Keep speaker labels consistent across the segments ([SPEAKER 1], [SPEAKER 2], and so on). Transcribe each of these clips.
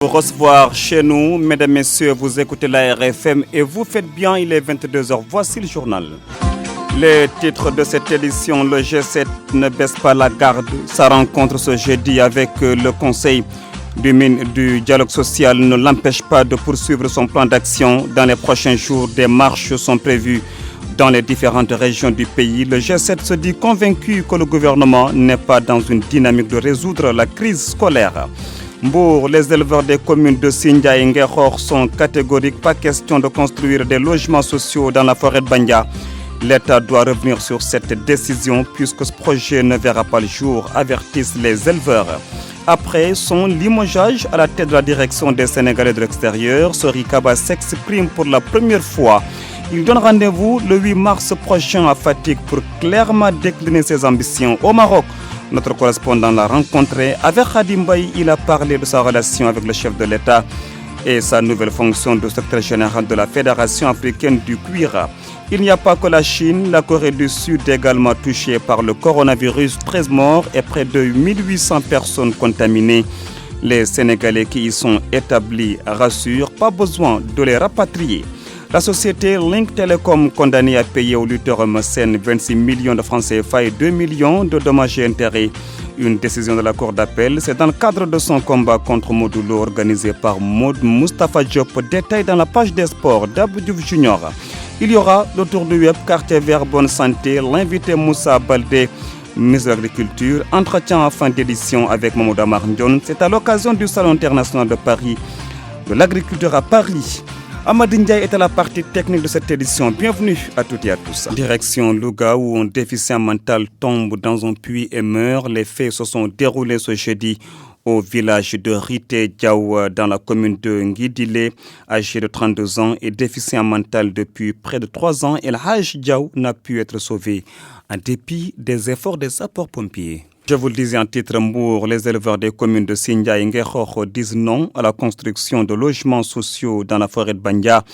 [SPEAKER 1] Vous recevoir chez nous, mesdames, messieurs, vous écoutez la RFM et vous faites bien, il est 22h, voici le journal. Les titres de cette édition, le G7 ne baisse pas la garde, sa rencontre ce jeudi avec le Conseil du dialogue social ne l'empêche pas de poursuivre son plan d'action. Dans les prochains jours, des marches sont prévues dans les différentes régions du pays. Le G7 se dit convaincu que le gouvernement n'est pas dans une dynamique de résoudre la crise scolaire. Mbour, les éleveurs des communes de Sindia et Nguékhor sont catégoriques. Pas question de construire des logements sociaux dans la forêt de Bandia. L'État doit revenir sur cette décision puisque ce projet ne verra pas le jour, avertissent les éleveurs. Après son limogeage à la tête de la direction des Sénégalais de l'extérieur, Sori Kaba s'exprime pour la première fois. Il donne rendez-vous le 8 mars prochain à Fatick pour clairement décliner ses ambitions au Maroc. Notre correspondant l'a rencontré. Avec Khadim Baye, il a parlé de sa relation avec le chef de l'État et sa nouvelle fonction de secrétaire général de la Fédération africaine du cuir. Il n'y a pas que la Chine, la Corée du Sud également touchée par le coronavirus, 13 morts et près de 1800 personnes contaminées. Les Sénégalais qui y sont établis rassurent, pas besoin de les rapatrier. La société Link Telecom condamnée à payer au lutteur Messen 26 millions de francs CFA et 2 millions de dommages et intérêts. Une décision de la Cour d'appel, c'est dans le cadre de son combat contre Modulo organisé par Maud Moustapha Diop. Détail dans la page des sports d'Abou Diouf Junior. Il y aura le tour du web, quartier vert, bonne santé, l'invité Moussa Baldé, ministre de l'Agriculture, entretien en fin d'édition avec Mamoud Amar Ndion. C'est à l'occasion du Salon international de Paris, de l'agriculture à Paris. Amadou Ndiaye est à la partie technique de cette édition. Bienvenue à toutes et à tous. Direction Louga où un déficient mental tombe dans un puits et meurt. Les faits se sont déroulés ce jeudi au village de Rité Diaw dans la commune de Nguidilé. Âgé de 32 ans et déficient mental depuis près de 3 ans, El Hadj Diaw n'a pu être sauvé en dépit des efforts des sapeurs-pompiers. Je vous le disais en titre, Mbour, les éleveurs des communes de Sindia et Nguékhor disent non à la construction de logements sociaux dans la forêt de Bandia.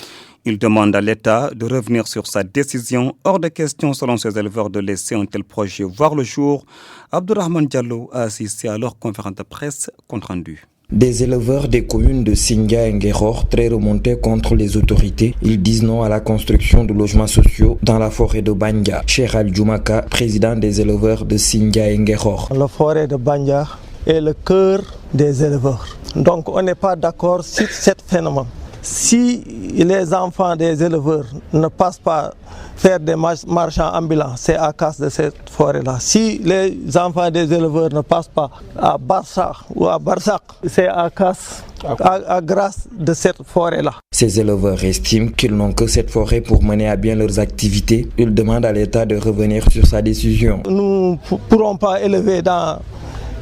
[SPEAKER 1] Ils demandent à l'État de revenir sur sa décision. Hors de question, selon ces éleveurs, de laisser un tel projet voir le jour. Abdourahmane Diallo a assisté à leur conférence de presse compte rendu.
[SPEAKER 2] Des éleveurs des communes de Sindia et Nguékhor, très remontés contre les autorités, ils disent non à la construction de logements sociaux dans la forêt de Bandia. Cheikh Al Djoumaka, président des éleveurs de Sindia et Nguékhor.
[SPEAKER 3] La forêt de Bandia est le cœur des éleveurs. Donc on n'est pas d'accord sur ce phénomène. Si les enfants des éleveurs ne passent pas faire des marchands ambulants, c'est à cause de cette forêt-là. Si les enfants des éleveurs ne passent pas à Barça ou à Barsak, c'est à grâce de cette forêt-là.
[SPEAKER 2] Ces éleveurs estiment qu'ils n'ont que cette forêt pour mener à bien leurs activités. Ils demandent à l'État de revenir sur sa décision.
[SPEAKER 3] Nous ne pourrons pas élever dans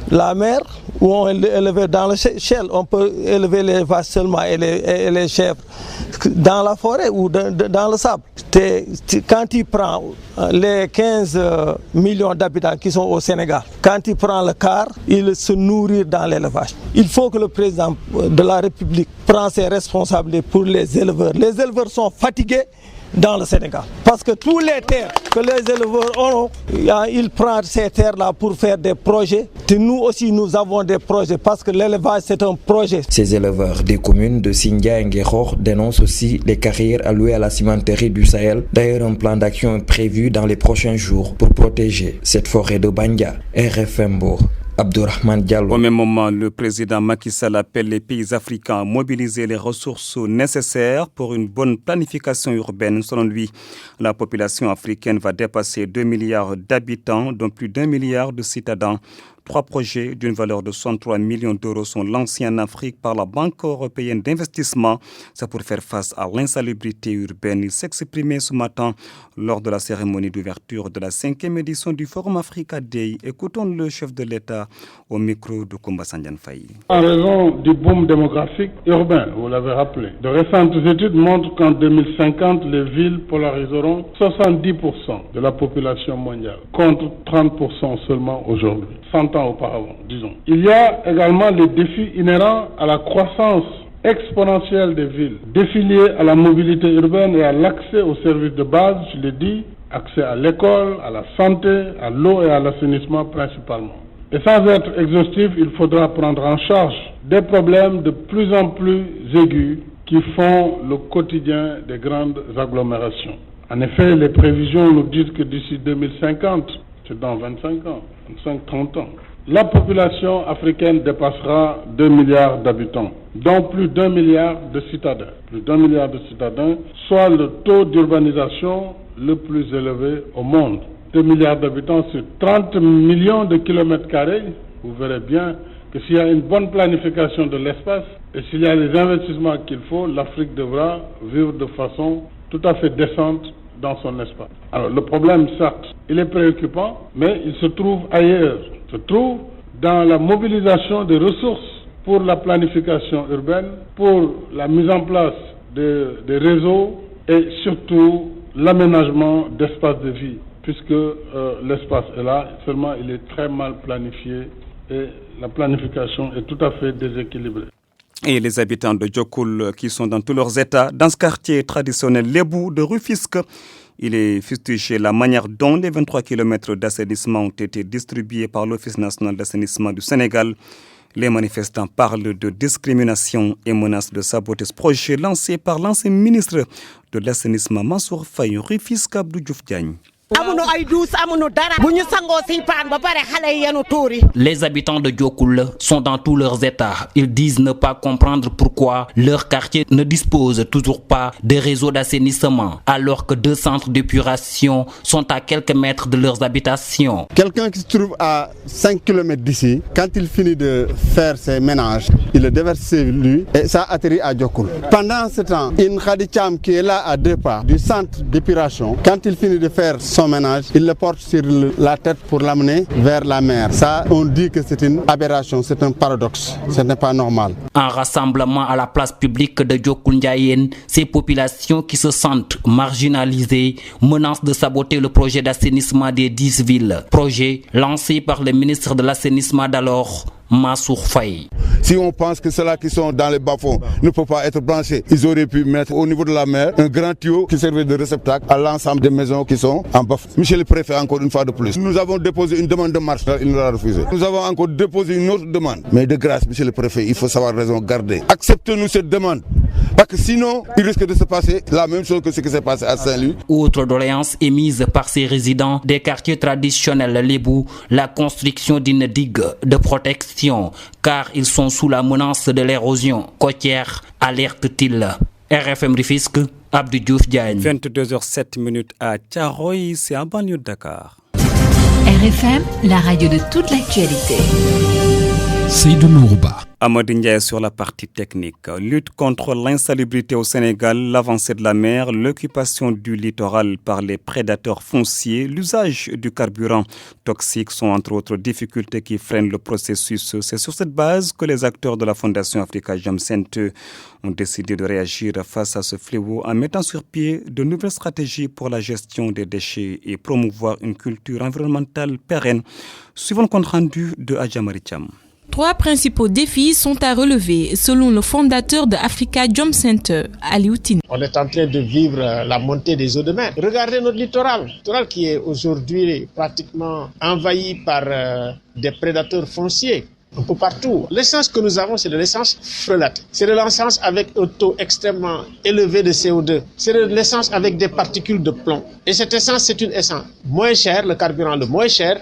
[SPEAKER 3] la mer ou on élever dans le chêne. On peut élever les vaches seulement et les chèvres dans la forêt ou dans le sable. Quand il prend les 15 millions d'habitants qui sont au Sénégal, quand il prend le quart, il se nourrit dans l'élevage. Il faut que le président de la République prenne ses responsabilités pour les éleveurs. Les éleveurs sont fatigués dans le Sénégal. Parce que tous les terres que les éleveurs ont, ils prennent ces terres-là pour faire des projets. Et nous aussi, nous avons des projets parce que l'élevage, c'est un projet.
[SPEAKER 2] Ces éleveurs des communes de Sindia et Nguékhor dénoncent aussi les carrières allouées à la cimenterie du Sahel. D'ailleurs, un plan d'action est prévu dans les prochains jours pour protéger cette forêt de Bandia. RFM Mbour. Abdourahmane Diallo.
[SPEAKER 1] Au même moment, le président Macky Sall appelle les pays africains à mobiliser les ressources nécessaires pour une bonne planification urbaine. Selon lui, la population africaine va dépasser 2 milliards d'habitants, dont plus d'1 milliard de citadins. 3 projets d'une valeur de 63 millions d'euros sont lancés en Afrique par la Banque européenne d'investissement. C'est pour faire face à l'insalubrité urbaine. Il s'exprimait ce matin lors de la cérémonie d'ouverture de la 5e édition du Forum Africa Day. Écoutons le chef de l'État au micro de Koumba Sandiane Faye.
[SPEAKER 4] En raison du boom démographique urbain, vous l'avez rappelé, de récentes études montrent qu'en 2050, les villes polariseront 70% de la population mondiale, contre 30% seulement aujourd'hui. 100 ans auparavant, disons. Il y a également les défis inhérents à la croissance exponentielle des villes, défis liés à la mobilité urbaine et à l'accès aux services de base, je l'ai dit, accès à l'école, à la santé, à l'eau et à l'assainissement principalement. Et sans être exhaustif, il faudra prendre en charge des problèmes de plus en plus aigus qui font le quotidien des grandes agglomérations. En effet, les prévisions nous disent que d'ici 2050, c'est dans 25 ans, 25-30 ans, la population africaine dépassera 2 milliards d'habitants, dont plus d'1 milliard de citadins. Plus d'1 milliard de citadins, soit le taux d'urbanisation le plus élevé au monde. 2 milliards d'habitants sur 30 millions de kilomètres carrés, vous verrez bien que s'il y a une bonne planification de l'espace et s'il y a les investissements qu'il faut, l'Afrique devra vivre de façon tout à fait décente dans son espace. Alors le problème, certes, il est préoccupant, mais il se trouve ailleurs. Il se trouve dans la mobilisation des ressources pour la planification urbaine, pour la mise en place des réseaux et surtout l'aménagement d'espaces de vie, puisque l'espace est là, seulement il est très mal planifié et la planification est tout à fait déséquilibrée.
[SPEAKER 1] Et les habitants de Diokoul qui sont dans tous leurs états, dans ce quartier traditionnel Lébou de Rufisque, il est fustigé la manière dont les 23 km d'assainissement ont été distribués par l'Office national d'assainissement du Sénégal. Les manifestants parlent de discrimination et menacent de saboter ce projet lancé par l'ancien ministre de l'assainissement Mansour Faye. Rufisque Abdou Diouf Diagne.
[SPEAKER 5] Les habitants de Diokoul sont dans tous leurs états. Ils disent ne pas comprendre pourquoi leur quartier ne dispose toujours pas de réseau d'assainissement, alors que 2 centres d'épuration sont à quelques mètres de leurs habitations.
[SPEAKER 6] Quelqu'un qui se trouve à 5 km d'ici, quand il finit de faire ses ménages, il le déverse chez lui et ça atterrit à Diokoul. Pendant ce temps, une Khadicham qui est là à 2 pas du centre d'épuration, quand il finit de faire son ménage, il le porte sur la tête pour l'amener vers la mer. Ça, on dit que c'est une aberration, c'est un paradoxe, ce n'est pas normal.
[SPEAKER 5] Un rassemblement à la place publique de Diokoul Ndiayène, ces populations qui se sentent marginalisées menacent de saboter le projet d'assainissement des 10 villes. Projet lancé par le ministre de l'assainissement d'alors, Mansour Faye.
[SPEAKER 6] Si on pense que ceux-là qui sont dans les bas-fonds ne peuvent pas être branchés, ils auraient pu mettre au niveau de la mer un grand tuyau qui servait de réceptacle à l'ensemble des maisons qui sont en bas. Monsieur le préfet, encore une fois de plus, nous avons déposé une demande de marche, il nous l'a refusé. Nous avons encore déposé une autre demande. Mais de grâce, monsieur le préfet, il faut savoir raison garder. Acceptez-nous cette demande. Parce que sinon, il risque de se passer la même chose que ce qui s'est passé à Saint-Louis.
[SPEAKER 5] Autre doléance émise par ces résidents des quartiers traditionnels Lébou, la construction d'une digue de protection, car ils sont sous la menace de l'érosion côtière, alerte-t-il. RFM Rufisque, Abdou Diouf Diagne.
[SPEAKER 1] 22h07 à Thiaroye, c'est en banlieue de Dakar.
[SPEAKER 7] RFM, la radio de toute l'actualité.
[SPEAKER 8] Seydou Nourouba.
[SPEAKER 1] Amadou Ndiaye sur la partie technique. Lutte contre l'insalubrité au Sénégal, l'avancée de la mer, l'occupation du littoral par les prédateurs fonciers, l'usage du carburant toxique sont entre autres difficultés qui freinent le processus. C'est sur cette base que les acteurs de la Fondation Africa Jom Center ont décidé de réagir face à ce fléau en mettant sur pied de nouvelles stratégies pour la gestion des déchets et promouvoir une culture environnementale pérenne. Suivant le compte rendu de Adja Maricham.
[SPEAKER 9] 3 principaux défis sont à relever selon le fondateur de Africa Jom Center, Aliou Tine.
[SPEAKER 10] On est en train de vivre la montée des eaux de mer. Regardez notre littoral qui est aujourd'hui pratiquement envahi par des prédateurs fonciers. Un peu partout. L'essence que nous avons, c'est de l'essence frelatée. C'est de l'essence avec un taux extrêmement élevé de CO2. C'est de l'essence avec des particules de plomb. Et cette essence, c'est une essence moins chère, le carburant le moins cher,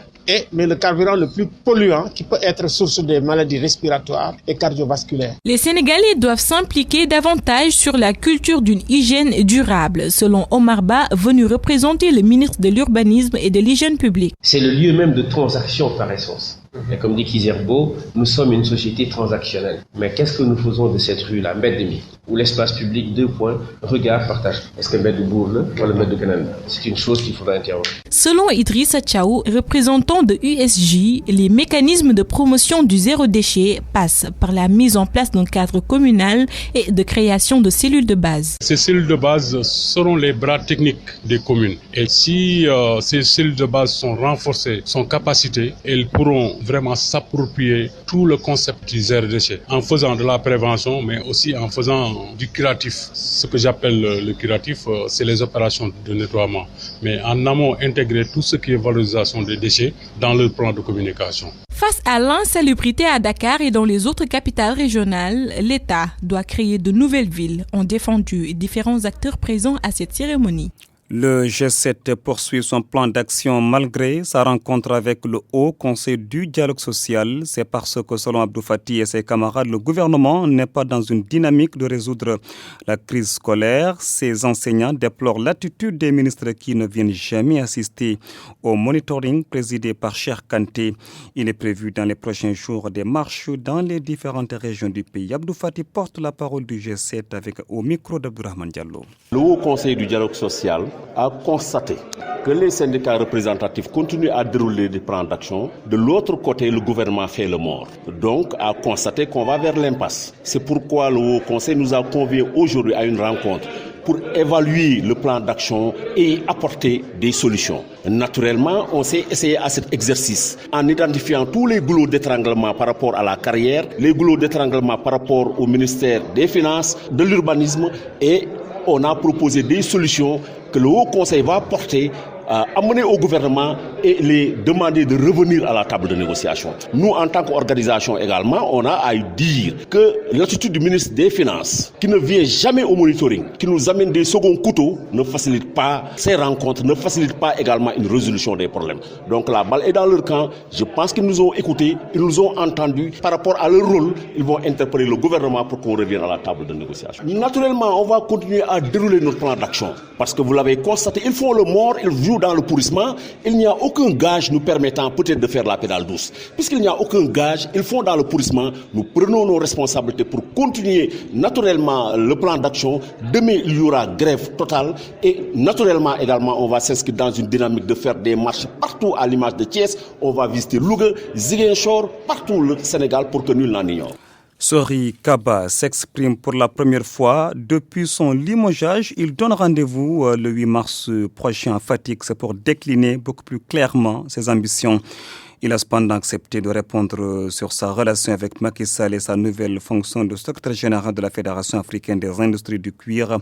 [SPEAKER 10] mais le carburant le plus polluant qui peut être source de maladies respiratoires et cardiovasculaires.
[SPEAKER 9] Les Sénégalais doivent s'impliquer davantage sur la culture d'une hygiène durable, selon Omar Ba, venu représenter le ministre de l'Urbanisme et de l'Hygiène publique.
[SPEAKER 11] C'est le lieu même de transaction par essence. Et comme dit Kizerbo, nous sommes une société transactionnelle. Mais qu'est-ce que nous faisons de cette rue-là, Mbedemi, où l'espace public, 2 points, regard, partage. Est-ce que Mbed de Bourle ou le Mbed de Canal? C'est une chose qu'il faudra interroger.
[SPEAKER 9] Selon Idrissa Tchaou, représentant de USJ, les mécanismes de promotion du zéro déchet passent par la mise en place d'un cadre communal et de création de cellules de base.
[SPEAKER 12] Ces cellules de base seront les bras techniques des communes. Et si ces cellules de base sont renforcées, sont capacitées, elles pourront vraiment s'approprier tout le concept du zéro déchet en faisant de la prévention, mais aussi en faisant du curatif. Ce que j'appelle le curatif, c'est les opérations de nettoiement. Mais en amont, intégrer tout ce qui est valorisation des déchets dans le plan de communication.
[SPEAKER 9] Face à l'insalubrité à Dakar et dans les autres capitales régionales, l'État doit créer de nouvelles villes, ont défendu différents acteurs présents à cette cérémonie.
[SPEAKER 1] Le G7 poursuit son plan d'action malgré sa rencontre avec le Haut Conseil du dialogue social. C'est parce que, selon Abdou Fati et ses camarades, le gouvernement n'est pas dans une dynamique de résoudre la crise scolaire. Ces enseignants déplorent l'attitude des ministres qui ne viennent jamais assister au monitoring présidé par Cheikh Kanté. Il est prévu dans les prochains jours des marches dans les différentes régions du pays. Abdou Fati porte la parole du G7 au micro d'Abdourahmane Diallo.
[SPEAKER 13] Le Haut Conseil du dialogue social a constaté que les syndicats représentatifs continuent à dérouler des plans d'action. De l'autre côté, le gouvernement fait le mort. Donc, a constaté qu'on va vers l'impasse. C'est pourquoi le Haut Conseil nous a conviés aujourd'hui à une rencontre pour évaluer le plan d'action et apporter des solutions. Naturellement, on s'est essayé à cet exercice en identifiant tous les goulots d'étranglement par rapport à la carrière, les goulots d'étranglement par rapport au ministère des Finances, de l'urbanisme, et on a proposé des solutions que le Haut Conseil va porter, amener au gouvernement et les demander de revenir à la table de négociation. Nous, en tant qu'organisation également, on a à dire que l'attitude du ministre des Finances, qui ne vient jamais au monitoring, qui nous amène des seconds couteaux, ne facilite pas ces rencontres, ne facilite pas également une résolution des problèmes. Donc la balle est dans leur camp. Je pense qu'ils nous ont écoutés, ils nous ont entendus. Par rapport à leur rôle, ils vont interpeller le gouvernement pour qu'on revienne à la table de négociation. Naturellement, on va continuer à dérouler notre plan d'action. Parce que vous l'avez constaté, ils font le mort, ils jouent dans le pourrissement. Il n'y a aucun gage nous permettant peut-être de faire la pédale douce. Puisqu'il n'y a aucun gage, ils font dans le pourrissement. Nous prenons nos responsabilités pour continuer naturellement le plan d'action. Demain, il y aura grève totale. Et naturellement également, on va s'inscrire dans une dynamique de faire des marches partout à l'image de Thiès. On va visiter Louga, Ziguinchor, partout le Sénégal pour que nul n'en ignore.
[SPEAKER 1] Sori Kaba s'exprime pour la première fois depuis son limogeage. Il donne rendez-vous le 8 mars prochain à Fatick pour décliner beaucoup plus clairement ses ambitions. Il a cependant accepté de répondre sur sa relation avec Macky Sall et sa nouvelle fonction de secrétaire général de la Fédération africaine des industries du cuir.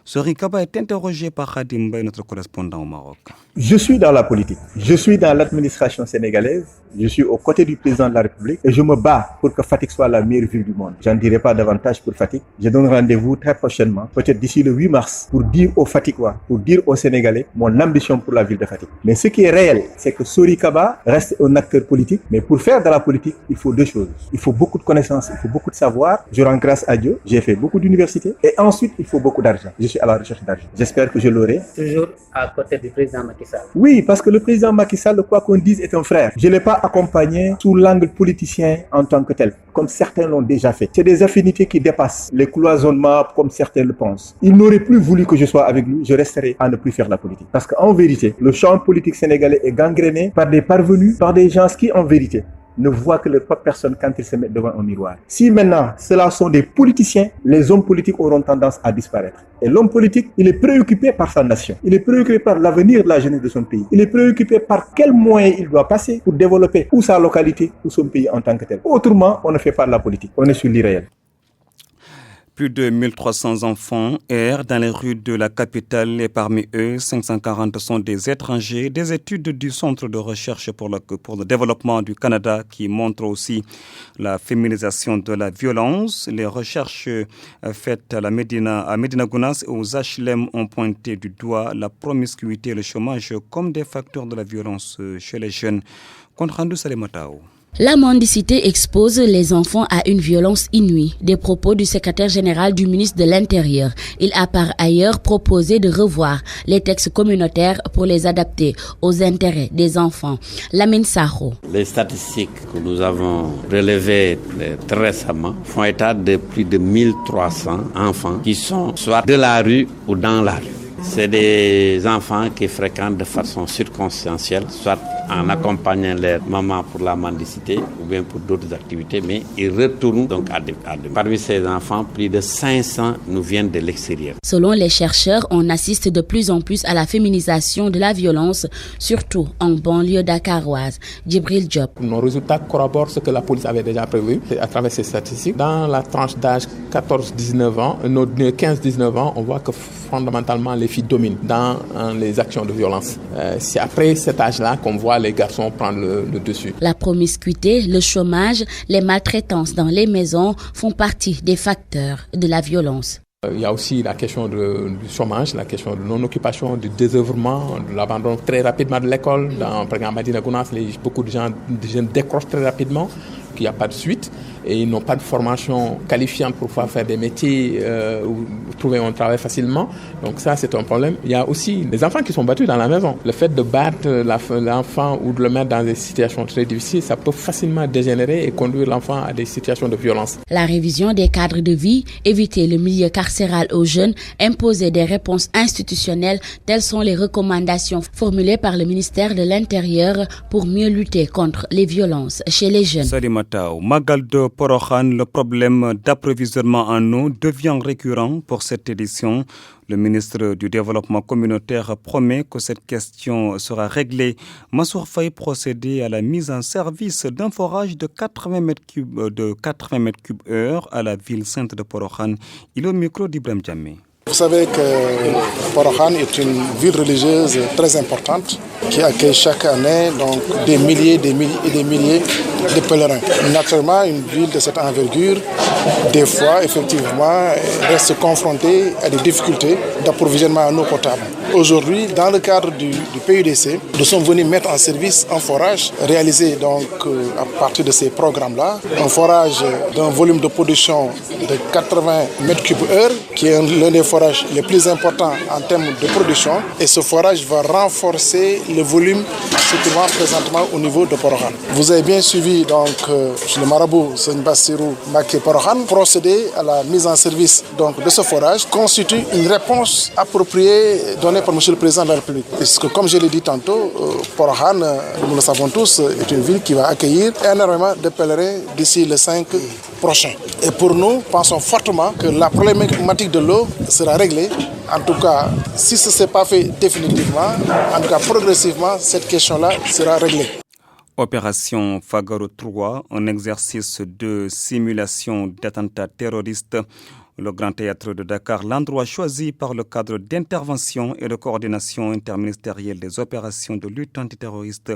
[SPEAKER 1] Sori Kaba est interrogé par Khadim Mbaye, notre correspondant au Maroc.
[SPEAKER 14] Je suis dans la politique, je suis dans l'administration sénégalaise, je suis aux côtés du président de la République et je me bats pour que Fatick soit la meilleure ville du monde. J'en dirai pas davantage pour Fatick. Je donne rendez-vous très prochainement, peut-être d'ici le 8 mars, pour dire aux Fatickois, pour dire aux Sénégalais mon ambition pour la ville de Fatick. Mais ce qui est réel, c'est que Sori Kaba reste un acteur politique, mais pour faire de la politique, il faut deux choses. Il faut beaucoup de connaissances, il faut beaucoup de savoir. Je rends grâce à Dieu, j'ai fait beaucoup d'universités et ensuite il faut beaucoup d'argent. Je suis à la recherche d'argent. J'espère que je l'aurai.
[SPEAKER 15] Toujours à côté du président Macky Sall.
[SPEAKER 14] Oui, parce que le président Macky Sall, quoi qu'on dise, est un frère. Je ne l'ai pas accompagné sous l'angle politicien en tant que tel, comme certains l'ont déjà fait. C'est des affinités qui dépassent les cloisonnements comme certains le pensent. Il n'aurait plus voulu que je sois avec lui, je resterai à ne plus faire la politique. Parce qu'en vérité, le champ politique sénégalais est gangréné par des parvenus, par des gens qui, en vérité, ne voient que leur propre personne quand ils se mettent devant un miroir. Si maintenant, cela sont des politiciens, les hommes politiques auront tendance à disparaître. Et l'homme politique, il est préoccupé par sa nation. Il est préoccupé par l'avenir de la jeunesse de son pays. Il est préoccupé par quels moyens il doit passer pour développer ou sa localité ou son pays en tant que tel. Autrement, on ne fait pas de la politique. On est sur l'irréel.
[SPEAKER 1] Plus de 1300 enfants errent dans les rues de la capitale et parmi eux, 540 sont des étrangers. Des études du Centre de recherche pour le développement du Canada qui montrent aussi la féminisation de la violence. Les recherches faites à Medina Gounass et aux HLM ont pointé du doigt la promiscuité et le chômage comme des facteurs de la violence chez les jeunes. Compte rendu Salematao.
[SPEAKER 16] La mendicité expose les enfants à une violence inouïe. Des propos du secrétaire général du ministre de l'Intérieur. Il a par ailleurs proposé de revoir les textes communautaires pour les adapter aux intérêts des enfants. Lamine Sakho.
[SPEAKER 17] Les statistiques que nous avons relevées très récemment font état de plus de 1300 enfants qui sont soit de la rue ou dans la rue. C'est des enfants qui fréquentent de façon circonstancielle, soit en accompagnant leur maman pour la mendicité ou bien pour d'autres activités, mais ils retournent donc à des. Parmi ces enfants, plus de 500 nous viennent de l'extérieur.
[SPEAKER 16] Selon les chercheurs, on assiste de plus en plus à la féminisation de la violence, surtout en banlieue dakaroise. Djibril Diop.
[SPEAKER 18] Nos résultats corroborent ce que la police avait déjà prévu à travers ces statistiques. Dans la tranche d'âge 14-19 ans, 15-19 ans, on voit que fondamentalement les filles dominent dans les actions de violence. C'est après cet âge-là qu'on voit les garçons prendre le dessus.
[SPEAKER 16] La promiscuité, le chômage, les maltraitances dans les maisons font partie des facteurs de la violence.
[SPEAKER 18] Il y a aussi la question du chômage, la question de non-occupation, du désœuvrement, de l'abandon très rapidement de l'école. Par exemple, à Madina Gounass, beaucoup de jeunes décrochent très rapidement, qu'il n'y a pas de suite. Et ils n'ont pas de formation qualifiante pour pouvoir faire des métiers ou trouver un travail facilement. Donc ça, c'est un problème. Il y a aussi les enfants qui sont battus dans la maison. Le fait de battre l'enfant ou de le mettre dans des situations très difficiles, ça peut facilement dégénérer et conduire l'enfant à des situations de violence.
[SPEAKER 16] La révision des cadres de vie, éviter le milieu carcéral aux jeunes, imposer des réponses institutionnelles, telles sont les recommandations formulées par le ministère de l'Intérieur pour mieux lutter contre les violences chez les jeunes.
[SPEAKER 1] Salimata, Magaldo Porokhane, le problème d'approvisionnement en eau devient récurrent pour cette édition. Le ministre du Développement communautaire promet que cette question sera réglée. Mansour Faye procédait à la mise en service d'un forage de 80 mètres cubes heure à la ville sainte de Porokhane. Il est au micro d'Ibrahim Djamé.
[SPEAKER 19] Vous savez que Porokhane est une ville religieuse très importante qui accueille chaque année donc des milliers et des milliers de pèlerins. Naturellement, une ville de cette envergure, des fois, effectivement, reste confrontée à des difficultés d'approvisionnement en eau potable. Aujourd'hui, dans le cadre du PUDC, nous sommes venus mettre en service un forage réalisé donc à partir de ces programmes-là, un forage d'un volume de production de 80 mètres cubes heure, qui est l'un des forages les plus importants en termes de production. Et ce forage va renforcer le volume se trouvant présentement au niveau de Porokhane. Vous avez bien suivi donc le marabout Seigne Bassirou Mbacké Porokhane procéder à la mise en service donc de ce forage constitue une réponse appropriée donnée par M. le Président de la République. Parce que comme je l'ai dit tantôt, Porokhane, nous le savons tous, est une ville qui va accueillir énormément de pèlerins d'ici le 5 prochain. Et pour nous, pensons fortement que la problématique de l'eau sera réglée. En tout cas, si ce n'est pas fait définitivement, en tout cas progressivement, cette question-là sera réglée.
[SPEAKER 1] Opération Fagaro 3, un exercice de simulation d'attentats terroristes. Le Grand Théâtre de Dakar, l'endroit choisi par le cadre d'intervention et de coordination interministérielle des opérations de lutte antiterroriste.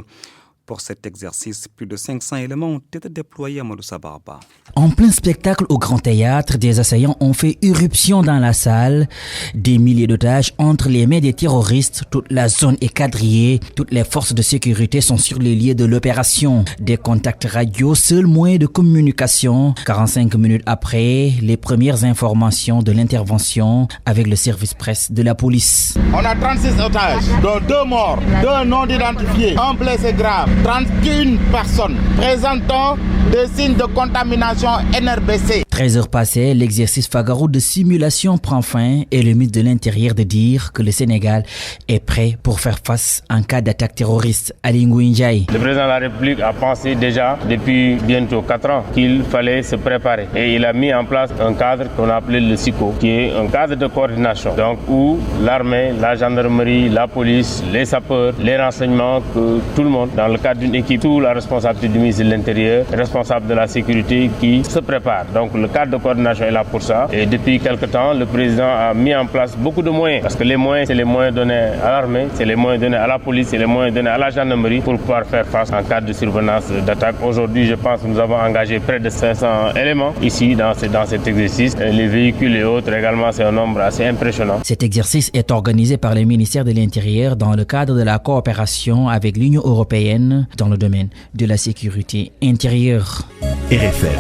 [SPEAKER 1] Pour cet exercice, plus de 500 éléments ont été déployés à Mouloussa Barba.
[SPEAKER 20] En plein spectacle au Grand Théâtre, des assaillants ont fait irruption dans la salle. Des milliers d'otages entre les mains des terroristes. Toute la zone est quadrillée. Toutes les forces de sécurité sont sur les lieux de l'opération. Des contacts radio, seul moyen de communication. 45 minutes après, les premières informations de l'intervention avec le service presse de la police.
[SPEAKER 21] On a 36 otages, dont 2 morts, 2 non identifiés, un blessé grave. 31 personnes présentant des signes de contamination NRBC.
[SPEAKER 20] 13 heures passées, l'exercice Fagaro de simulation prend fin et le ministre de l'Intérieur de dire que le Sénégal est prêt pour faire face en cas d'attaque terroriste. Ali Ngouille Ndiaye.
[SPEAKER 22] Le président de la République a pensé déjà depuis bientôt 4 ans qu'il fallait se préparer et il a mis en place un cadre qu'on a appelé le SICO, qui est un cadre de coordination, donc où l'armée, la gendarmerie, la police, les sapeurs, les renseignements, que tout le monde, dans le cadre d'une équipe, sous la responsabilité du ministre de l'Intérieur, responsable de la sécurité, qui se prépare. Donc le cadre de coordination est là pour ça. Et depuis quelque temps, le président a mis en place beaucoup de moyens. Parce que les moyens, c'est les moyens donnés à l'armée, c'est les moyens donnés à la police, c'est les moyens donnés à la gendarmerie pour pouvoir faire face en cas de survenance d'attaque. Aujourd'hui, je pense que nous avons engagé près de 500 éléments ici dans cet exercice. Les véhicules et autres également, c'est un nombre assez impressionnant.
[SPEAKER 20] Cet exercice est organisé par le ministère de l'Intérieur dans le cadre de la coopération avec l'Union européenne dans le domaine de la sécurité intérieure.
[SPEAKER 23] RFM,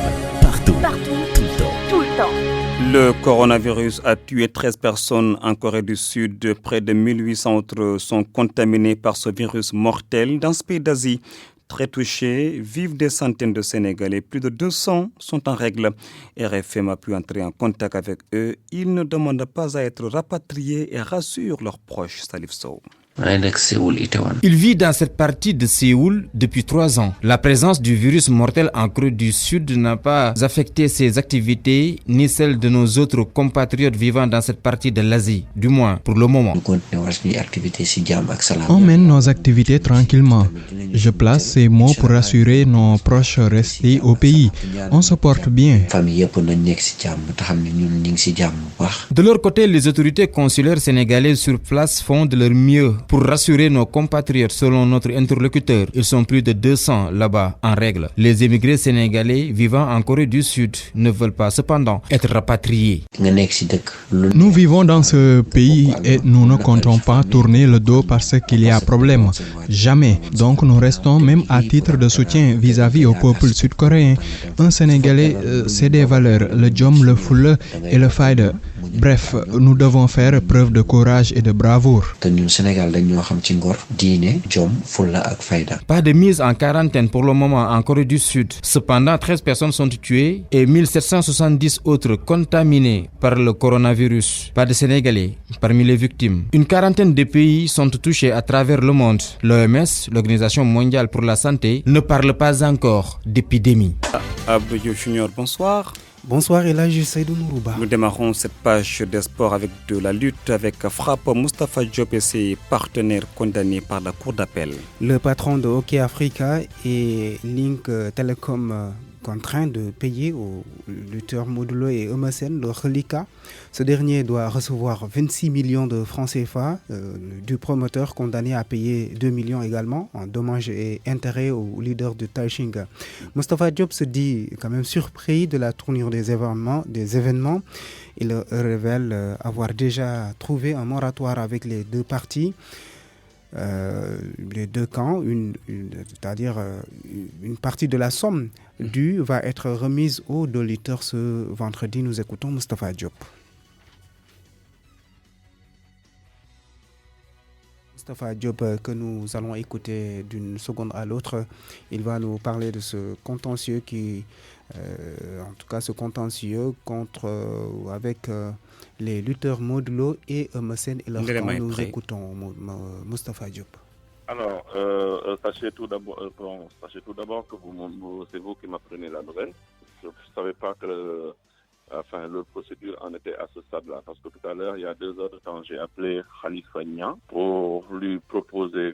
[SPEAKER 23] partout, tout le temps.
[SPEAKER 1] Le coronavirus a tué 13 personnes en Corée du Sud. Près de 1800 autres sont contaminés par ce virus mortel. Dans ce pays d'Asie très touché, vivent des centaines de Sénégalais. Plus de 200 sont en règle. RFM a pu entrer en contact avec eux. Ils ne demandent pas à être rapatriés et rassurent leurs proches. Salif Sow.
[SPEAKER 2] Il vit dans cette partie de Séoul depuis 3 ans. La présence du virus mortel en Corée du Sud n'a pas affecté ses activités ni celles de nos autres compatriotes vivant dans cette partie de l'Asie, du moins pour le moment.
[SPEAKER 3] On mène nos activités tranquillement. Je place ces mots pour rassurer nos proches restés au pays. On se porte bien.
[SPEAKER 2] De leur côté, les autorités consulaires sénégalaises sur place font de leur mieux pour rassurer nos compatriotes. Selon notre interlocuteur, ils sont plus de 200 là-bas en règle. Les émigrés sénégalais vivant en Corée du Sud ne veulent pas cependant être rapatriés.
[SPEAKER 3] Nous vivons dans ce pays et nous ne comptons pas tourner le dos parce qu'il y a problème. Jamais. Donc nous restons même à titre de soutien vis-à-vis au peuple sud-coréen. Un Sénégalais, c'est des valeurs, le jom, le fulla et le fayda. Bref, nous devons faire preuve de courage et de bravoure.
[SPEAKER 2] Pas de mise en quarantaine pour le moment en Corée du Sud. Cependant, 13 personnes sont tuées et 1770 autres contaminées par le coronavirus. Pas de Sénégalais parmi les victimes. Une quarantaine de pays sont touchés à travers le monde. L'OMS, l'Organisation mondiale pour la santé, ne parle pas encore d'épidémie.
[SPEAKER 1] Abdou Junior, bonsoir.
[SPEAKER 4] Bonsoir Elhadji Seydou Nourouba.
[SPEAKER 1] Nous démarrons cette page des sports avec de la lutte avec Frappe. Moustapha Diop et ses partenaires condamnés par la cour d'appel.
[SPEAKER 4] Le patron de Hockey Africa et Link Telecom contraint de payer aux lutteurs Modulo et Emerson le reliquat. Ce dernier doit recevoir 26 millions de francs CFA du promoteur condamné à payer 2 millions également en dommages et intérêts au leader de Taïching. Moustapha Diop se dit quand même surpris de la tournure des événements. Il révèle avoir déjà trouvé un moratoire avec les deux parties. Les deux camps, c'est-à-dire une partie de la somme due va être remise aux deux lutteurs ce vendredi. Nous écoutons Moustapha Diop. Moustapha Diop que nous allons écouter d'une seconde à l'autre. Il va nous parler de ce contentieux ce contentieux avec les lutteurs Modulo et Emerson et leur camp. Nous écoutons Moustapha Diop.
[SPEAKER 24] Alors, sachez tout d'abord que c'est vous qui m'apprenez la nouvelle. Je ne savais pas que leur procédure en était à ce stade-là. Parce que tout à l'heure, il y a 2 heures de temps, j'ai appelé Khalifa Niang pour lui proposer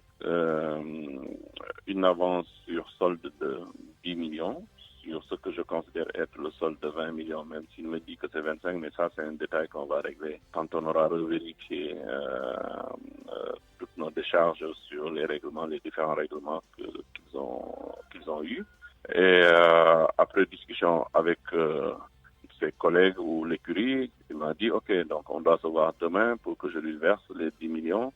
[SPEAKER 24] une avance sur solde de 10 millions. Sur ce que je considère être le solde de 20 millions, même s'il me dit que c'est 25, mais ça c'est un détail qu'on va régler quand on aura revérifié toutes nos décharges sur les différents règlements qu'ils ont eus. Et après discussion avec ses collègues ou l'écurie, il m'a dit ok, donc on doit se voir demain pour que je lui verse les 10 millions.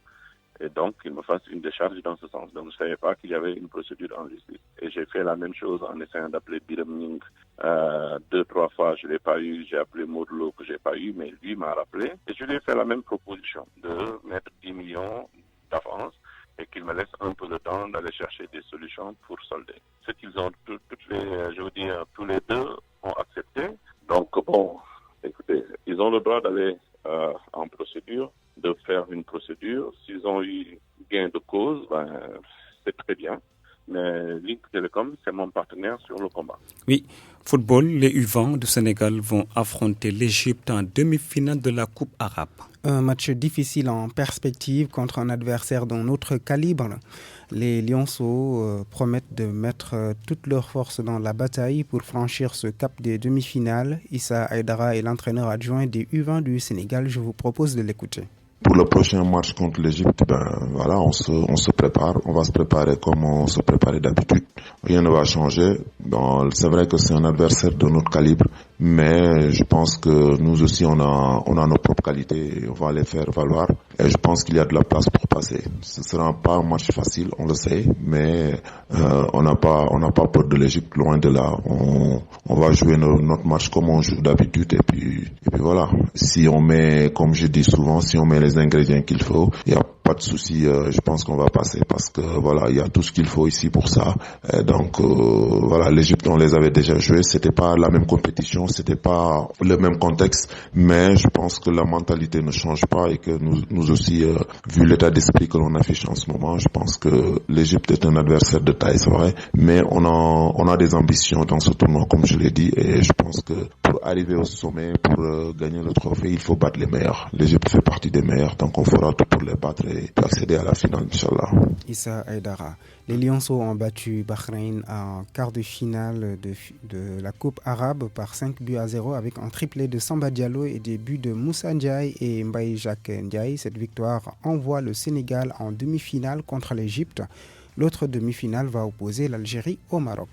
[SPEAKER 24] Et donc, il me fasse une décharge dans ce sens. Donc, je ne savais pas qu'il y avait une procédure en justice. Et j'ai fait la même chose en essayant d'appeler Biram Ning 2-3 fois. Je ne l'ai pas eu. J'ai appelé Modulo que je n'ai pas eu, mais lui m'a rappelé. Et je lui ai fait la même proposition de mettre 10 millions d'avance et qu'il me laisse un peu de temps d'aller chercher des solutions pour solder. Ce qu'ils ont, tous les deux ont accepté. Donc, bon, écoutez, ils ont le droit d'aller en procédure, de faire une procédure. S'ils ont eu gain de cause, c'est très bien. Mais Link Telecom, c'est mon partenaire sur le combat.
[SPEAKER 1] Oui, football, les U20 du Sénégal vont affronter l'Égypte en demi-finale de la Coupe arabe.
[SPEAKER 4] Un match difficile en perspective contre un adversaire d'un autre calibre. Les Lionceaux promettent de mettre toutes leurs forces dans la bataille pour franchir ce cap des demi-finales. Issa Aïdara est l'entraîneur adjoint des U20 du Sénégal. Je vous propose de l'écouter.
[SPEAKER 25] Pour le prochain match contre l'Égypte, on se prépare, on va se préparer comme on se préparait d'habitude. Rien ne va changer. C'est vrai que c'est un adversaire de notre calibre, mais je pense que nous aussi on a nos propres qualités et on va les faire valoir. Et je pense qu'il y a de la place pour passer. Ce sera pas un match facile, on le sait, mais on n'a pas peur de l'Égypte, loin de là. On va jouer notre match comme on joue d'habitude et puis voilà. Si on met, comme je dis souvent, si on met les ingrédients qu'il faut, il n'y a pas de souci, je pense qu'on va passer parce que voilà, il y a tout ce qu'il faut ici pour ça. Et donc voilà, l'Égypte, on les avait déjà joués, c'était pas la même compétition, c'était pas le même contexte, mais je pense que la mentalité ne change pas et que nous aussi, vu l'état d'esprit que l'on affiche en ce moment, je pense que l'Égypte est un adversaire de taille, c'est vrai, mais on a des ambitions dans ce tournoi, comme je l'ai dit, et je pense que pour arriver au sommet, pour gagner le trophée, il faut battre les meilleurs. L'Égypte fait partie des meilleurs, donc on fera tout pour les battre et accéder à la finale, Inch'Allah.
[SPEAKER 4] Issa Aïdara. Les Lionceaux ont battu Bahreïn en quart de finale de la Coupe arabe par 5-0 avec un triplé de Samba Diallo et des buts de Moussa Ndiaye et Mbaye Jacques Ndiaye. Cette victoire envoie le Sénégal en demi-finale contre l'Égypte. L'autre demi-finale va opposer l'Algérie au Maroc.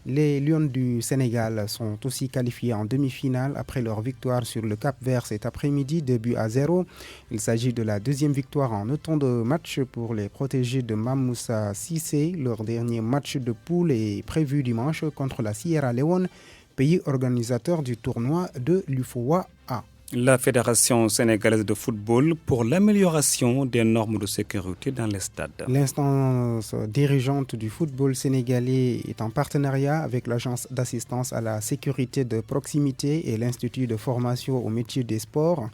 [SPEAKER 4] Les Lions du Sénégal sont aussi qualifiés en demi-finale après leur victoire sur le Cap-Vert cet après-midi, 2-0. Il s'agit de la deuxième victoire en autant de matchs pour les protégés de Mamoussa Cissé. Leur dernier match de poule est prévu dimanche contre la Sierra Leone, pays organisateur du tournoi de l'UFOA A.
[SPEAKER 1] La Fédération sénégalaise de football pour l'amélioration des normes de sécurité dans les stades.
[SPEAKER 4] L'instance dirigeante du football sénégalais est en partenariat avec l'Agence d'assistance à la sécurité de proximité et l'Institut de formation au métier des sports.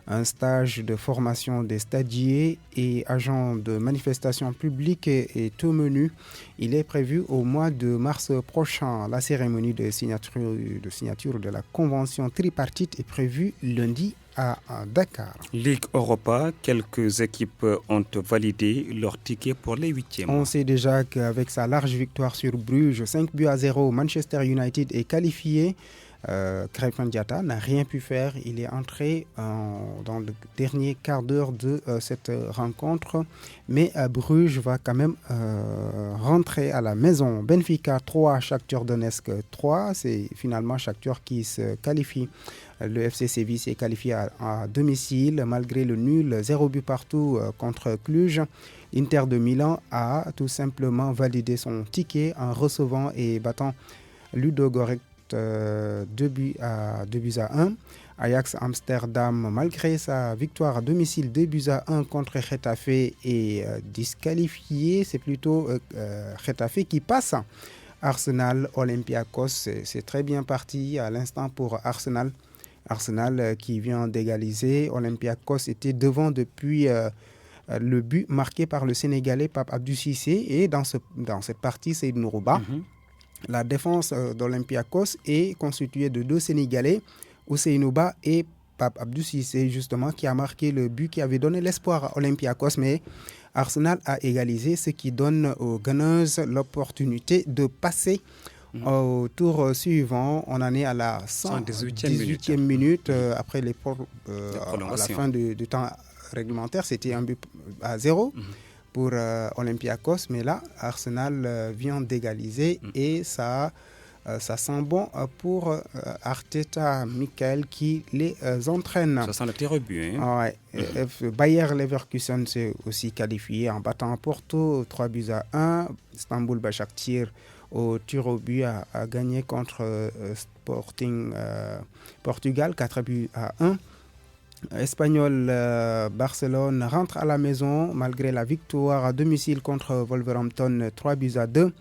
[SPEAKER 4] Un stage de formation des stadiers et agents de manifestation publique est au menu. Il est prévu au mois de mars prochain. La cérémonie de signature de la convention tripartite est prévue lundi à Dakar.
[SPEAKER 1] Ligue Europa, quelques équipes ont validé leur ticket pour les huitièmes.
[SPEAKER 4] On sait déjà qu'avec sa large victoire sur Bruges, 5-0, Manchester United est qualifié. Krépin Diatta n'a rien pu faire. Il est entré dans le dernier quart d'heure de cette rencontre. Mais Bruges va quand même rentrer à la maison. Benfica 3, Shakhtar Donetsk 3. C'est finalement Shakhtar qui se qualifie. Le FC Séville s'est qualifié à domicile malgré le nul 0 but partout contre Cluj. Inter de Milan a tout simplement validé son ticket en recevant et battant Ludogorets 2-1. Ajax Amsterdam, malgré sa victoire à domicile 2-1 contre Getafe, est disqualifié. C'est plutôt Getafe qui passe. Arsenal, Olympiakos, c'est très bien parti à l'instant pour Arsenal. Arsenal qui vient d'égaliser. Olympiakos était devant depuis le but marqué par le Sénégalais Pape Abdou Cissé. Et dans cette partie, c'est Ibn Rouba. La défense d'Olympiakos est constituée de deux Sénégalais, Ousseynou Ba et Pape Abdou Cissé, justement, qui a marqué le but qui avait donné l'espoir à Olympiakos. Mais Arsenal a égalisé, ce qui donne aux Gunners l'opportunité de passer au tour suivant. On en est à la 118e minute après à la fin du temps réglementaire. C'était 1-0. Pour Olympiakos, mais là, Arsenal vient d'égaliser et ça sent bon pour Arteta, Michael qui les entraîne.
[SPEAKER 1] Ça sent le tir au but.
[SPEAKER 4] Bayer Leverkusen s'est aussi qualifié en battant Porto 3-1. Istanbul Başakşehir au tir au but a gagné contre Sporting Portugal 4-1. Espagnol, Barcelone rentre à la maison malgré la victoire à domicile contre Wolverhampton 3-2.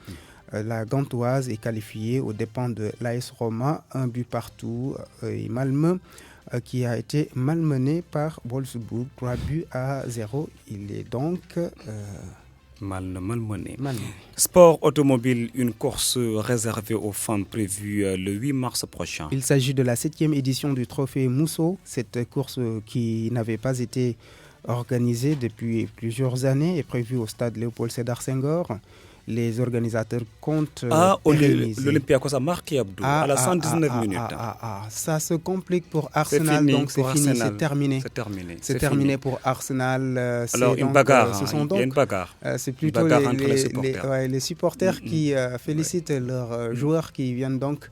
[SPEAKER 4] La Gantoise est qualifiée aux dépens de l'AS Roma, 1 but partout. Et Malmö qui a été malmené par Wolfsburg 3-0. Il est donc
[SPEAKER 1] malmené. Sport automobile, une course réservée aux femmes prévue le 8 mars prochain.
[SPEAKER 4] Il s'agit de la 7e édition du Trophée Mousso, cette course qui n'avait pas été organisée depuis plusieurs années est prévue au stade Léopold Sédar Senghor. Les organisateurs comptent
[SPEAKER 1] l'Olympiakos a marqué Abdou à la 119 minutes.
[SPEAKER 4] Ça se complique pour Arsenal, donc c'est fini, c'est terminé. C'est terminé pour Arsenal.
[SPEAKER 1] Alors une bagarre, il y a une bagarre.
[SPEAKER 4] C'est plutôt les supporters qui félicitent leurs joueurs qui viennent donc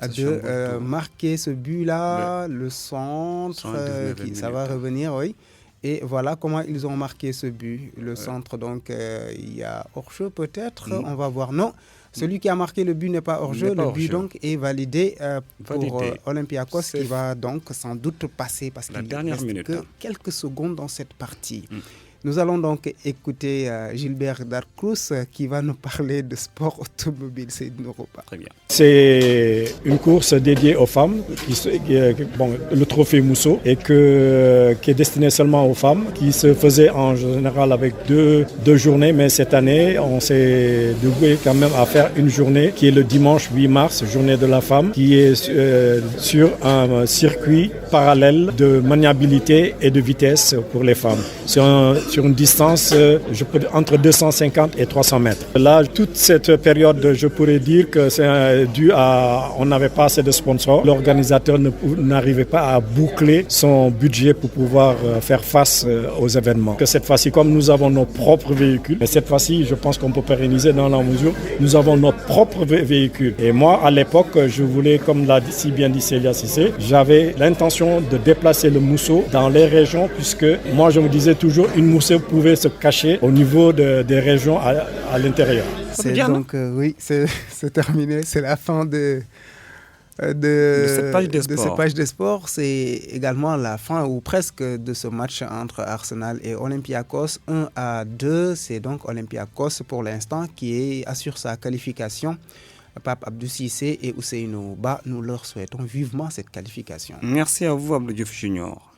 [SPEAKER 4] de marquer ce but-là, le centre, ça va revenir, oui. Et voilà comment ils ont marqué ce but. Le centre, donc, il y a hors-jeu peut-être. On va voir. Non, celui qui a marqué le but n'est pas hors-jeu. Le but, donc, est validé pour Olympiakos qui va donc sans doute passer parce qu'il reste que quelques secondes dans cette partie. Nous allons donc écouter Gilbert Darcrous qui va nous parler de sport automobile. C'est une repas.
[SPEAKER 1] Très bien.
[SPEAKER 5] C'est une course dédiée aux femmes, le trophée Mousseau, et qui est destiné seulement aux femmes, qui se faisait en général avec deux journées, mais cette année, on s'est dévoué quand même à faire une journée qui est le dimanche 8 mars, journée de la femme, qui est sur un circuit parallèle de maniabilité et de vitesse pour les femmes. Sur une distance entre 250 et 300 mètres. Là, toute cette période, je pourrais dire que c'est dû à... On n'avait pas assez de sponsors. L'organisateur n'arrivait pas à boucler son budget pour pouvoir faire face aux événements. Que cette fois-ci, comme nous avons nos propres véhicules, mais cette fois-ci, je pense qu'on peut pérenniser dans la mesure nous avons nos propres véhicules. Et moi, à l'époque, je voulais, comme l'a si bien dit Célia Cissé, j'avais l'intention de déplacer le Mousseau dans les régions, puisque moi, je me disais toujours, une Mousseau pouvait se cacher au niveau des régions à l'intérieur.
[SPEAKER 4] C'est donc, c'est terminé. C'est la fin de cette page des sports. C'est également la fin, ou presque, de ce match entre Arsenal et Olympiakos. 1-2, c'est donc Olympiakos pour l'instant qui assure sa qualification. Pape Abdou Cissé et Ousseynou Ba, nous leur souhaitons vivement cette qualification.
[SPEAKER 1] Merci à vous, Abdou Diouf Junior.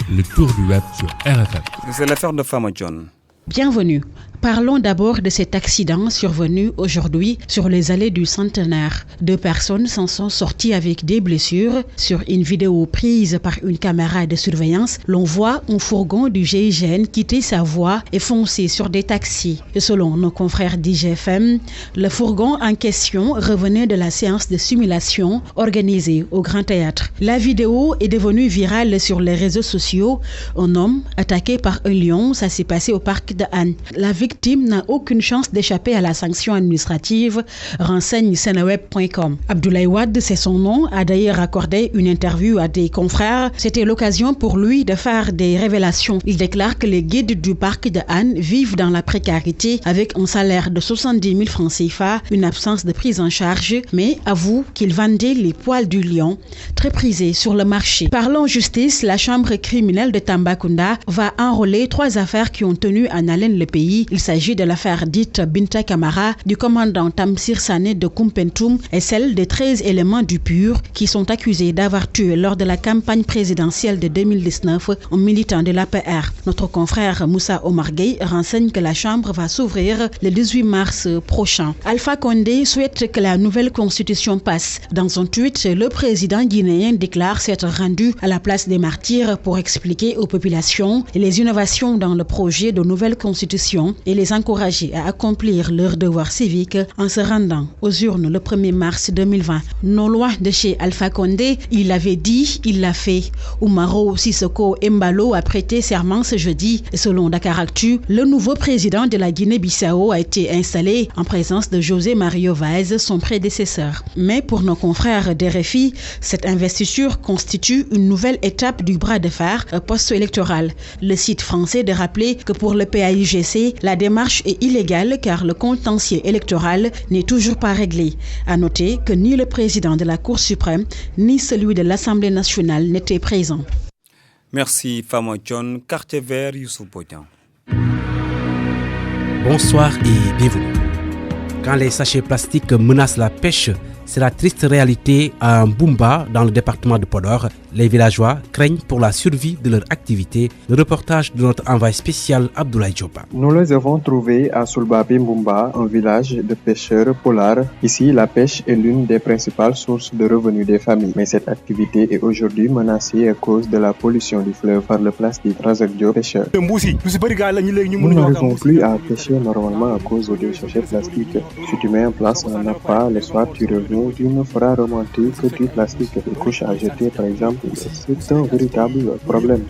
[SPEAKER 6] Le tour du web sur RFM.
[SPEAKER 1] C'est l'affaire de Fama John.
[SPEAKER 7] Bienvenue. Parlons d'abord de cet accident survenu aujourd'hui sur les allées du Centenaire. 2 personnes s'en sont sorties avec des blessures. Sur une vidéo prise par une caméra de surveillance, l'on voit un fourgon du GIGN quitter sa voie et foncer sur des taxis. Et selon nos confrères d'IGFM, le fourgon en question revenait de la séance de simulation organisée au Grand Théâtre. La vidéo est devenue virale sur les réseaux sociaux. Un homme attaqué par un lion, ça s'est passé au parc de Anne. La victime n'a aucune chance d'échapper à la sanction administrative, renseigne seneweb.com. Abdoulaye Wade, c'est son nom, a d'ailleurs accordé une interview à des confrères. C'était l'occasion pour lui de faire des révélations. Il déclare que les guides du parc de Anne vivent dans la précarité avec un salaire de 70 000 francs CFA, une absence de prise en charge, mais avoue qu'il vendait les poils du lion, très prisés sur le marché. Parlons justice, la chambre criminelle de Tambacounda va enrôler 3 affaires qui ont tenu en haleine le pays. Il s'agit de l'affaire dite Binta Camara, du commandant Tamsir Sané de Koumpentoum et celle des 13 éléments du PUR qui sont accusés d'avoir tué lors de la campagne présidentielle de 2019 un militant de l'APR. Notre confrère Moussa Omar Gueye renseigne que la chambre va s'ouvrir le 18 mars prochain. Alpha Condé souhaite que la nouvelle constitution passe. Dans un tweet, le président guinéen déclare s'être rendu à la place des martyrs pour expliquer aux populations les innovations dans le projet de nouvelle constitution et les encourager à accomplir leur devoir civique en se rendant aux urnes le 1er mars 2020. Non loin de chez Alpha Condé, il avait dit, il l'a fait. Oumaro Sissoko Embalo a prêté serment ce jeudi. Selon Dakaractu, le nouveau président de la Guinée-Bissau a été installé en présence de José Mario Vaz, son prédécesseur. Mais pour nos confrères d'RFI, cette investiture constitue une nouvelle étape du bras de fer post-électoral. Le site français de rappeler que pour le PAIGC, la démarche est illégale car le contentieux électoral n'est toujours pas réglé. À noter que ni le président de la Cour suprême ni celui de l'Assemblée nationale n'étaient présents.
[SPEAKER 1] Merci Fama John. Quartier vert, Youssouf Bodian.
[SPEAKER 8] Bonsoir et bienvenue. Quand les sachets plastiques menacent la pêche, c'est la triste réalité à Mbumba, dans le département de Podor. Les villageois craignent pour la survie de leur activité. Le reportage de notre envoyé spécial Abdoulaye Diop.
[SPEAKER 10] Nous les avons trouvés à Sulbabi Mbumba, un village de pêcheurs polars. Ici, la pêche est l'une des principales sources de revenus des familles. Mais cette activité est aujourd'hui menacée à cause de la pollution du fleuve par le plastique. Razak Diop, pêcheur. Nous n'arrivons plus à pêcher normalement à cause des sachets plastiques. Si tu mets en place un appât, le soir tu reviens, tu ne feras remonter que du plastique. Les couches à jeter, par exemple, c'est un véritable problème.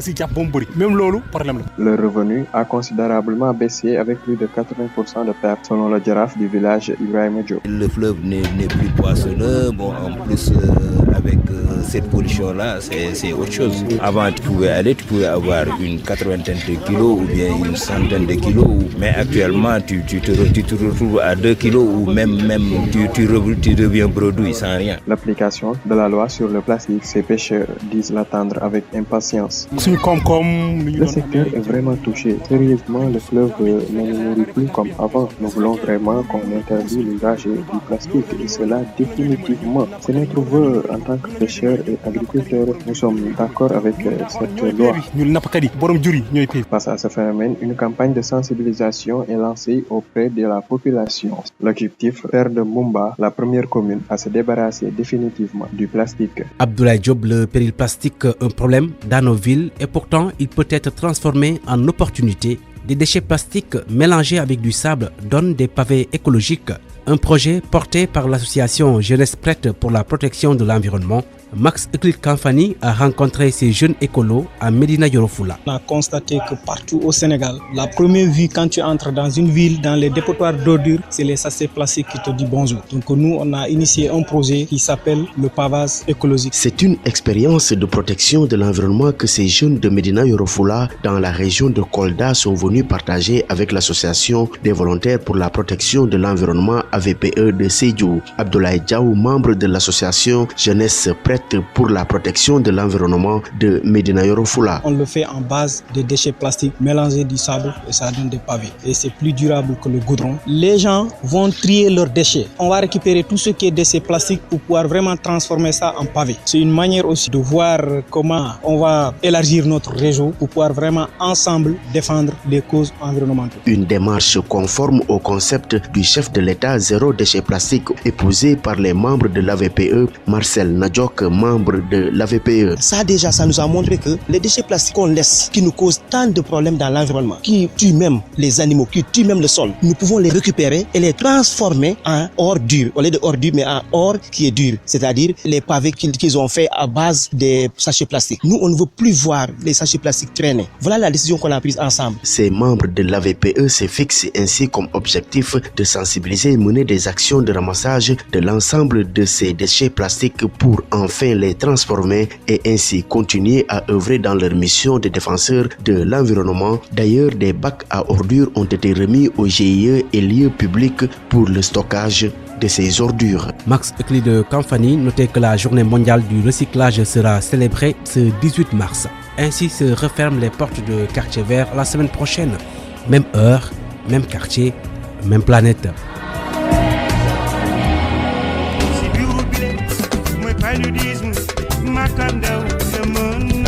[SPEAKER 10] Le revenu a considérablement baissé avec plus de 80% de pertes, selon le girafe du village Ibrahim Diop.
[SPEAKER 26] Le fleuve n'est plus poissonneux. Bon, en plus, avec cette pollution-là, c'est autre chose. Avant, tu pouvais avoir une 80aine de kilos ou bien une centaine de kilos. Mais actuellement, tu te retrouves à 2 kilos ou même tu deviens bredouille sans rien.
[SPEAKER 10] L'application de la loi sur le plastique, ces pêcheurs disent l'attendre avec impatience.
[SPEAKER 21] Le
[SPEAKER 10] secteur est vraiment touché. Sérieusement, le fleuve ne nous nourrit plus comme avant. Nous voulons vraiment qu'on interdise l'usage du plastique et cela définitivement. C'est notre vœu en tant que pêcheurs et agriculteurs. Nous sommes d'accord avec cette loi. Face à ce phénomène, une campagne de sensibilisation est lancée auprès de la population. L'objectif, faire de Mbumba la première commune à se débarrasser définitivement du plastique.
[SPEAKER 8] Abdoulaye Diop, le péril plastique, un problème dans nos villes et pourtant il peut être transformé en opportunité. Des déchets plastiques mélangés avec du sable donnent des pavés écologiques. Un projet porté par l'association Jeunesse Prête pour la protection de l'environnement. Max Euclide Kamfani a rencontré ces jeunes écolos à Médina Yoro Fula.
[SPEAKER 9] On a constaté que partout au Sénégal, la première vue quand tu entres dans une ville, dans les dépotoirs d'ordures, c'est les sachets plastiques qui te disent bonjour. Donc nous, on a initié un projet qui s'appelle le pavage écologique.
[SPEAKER 11] C'est une expérience de protection de l'environnement que ces jeunes de Médina Yoro Fula dans la région de Kolda sont venus partager avec l'association des volontaires pour la protection de l'environnement AVPE de Sédhiou. Abdoulaye Diaw, membre de l'association Jeunesse Prête pour la protection de l'environnement de Médina Yoro Fula.
[SPEAKER 9] On le fait en base de déchets plastiques mélangés du sable et ça donne des pavés. Et c'est plus durable que le goudron. Les gens vont trier leurs déchets. On va récupérer tout ce qui est déchets plastiques pour pouvoir vraiment transformer ça en pavés. C'est une manière aussi de voir comment on va élargir notre réseau pour pouvoir vraiment ensemble défendre les causes environnementales.
[SPEAKER 11] Une démarche conforme au concept du chef de l'État zéro déchet plastique épousé par les membres de l'AVPE, Marcel Nadjok, membre de l'AVPE.
[SPEAKER 12] Ça déjà, ça nous a montré que les déchets plastiques qu'on laisse, qui nous causent tant de problèmes dans l'environnement, qui tuent même les animaux, qui tuent même le sol, nous pouvons les récupérer et les transformer en or dur, au lieu de or dur, mais en or qui est dur, c'est-à-dire les pavés qu'ils ont fait à base des sachets plastiques. Nous, on ne veut plus voir les sachets plastiques traîner. Voilà la décision qu'on a prise ensemble.
[SPEAKER 11] Ces membres de l'AVPE se fixent ainsi comme objectif de sensibiliser et mener des actions de ramassage de l'ensemble de ces déchets plastiques pour enfin les transformer et ainsi continuer à œuvrer dans leur mission de défenseurs de l'environnement. D'ailleurs, des bacs à ordures ont été remis aux GIE et lieux publics pour le stockage de ces ordures.
[SPEAKER 8] Max Euclide Kamfani notait que la journée mondiale du recyclage sera célébrée ce 18 mars. Ainsi se referment les portes de Quartier Vert la semaine prochaine. Même heure, même quartier, même planète.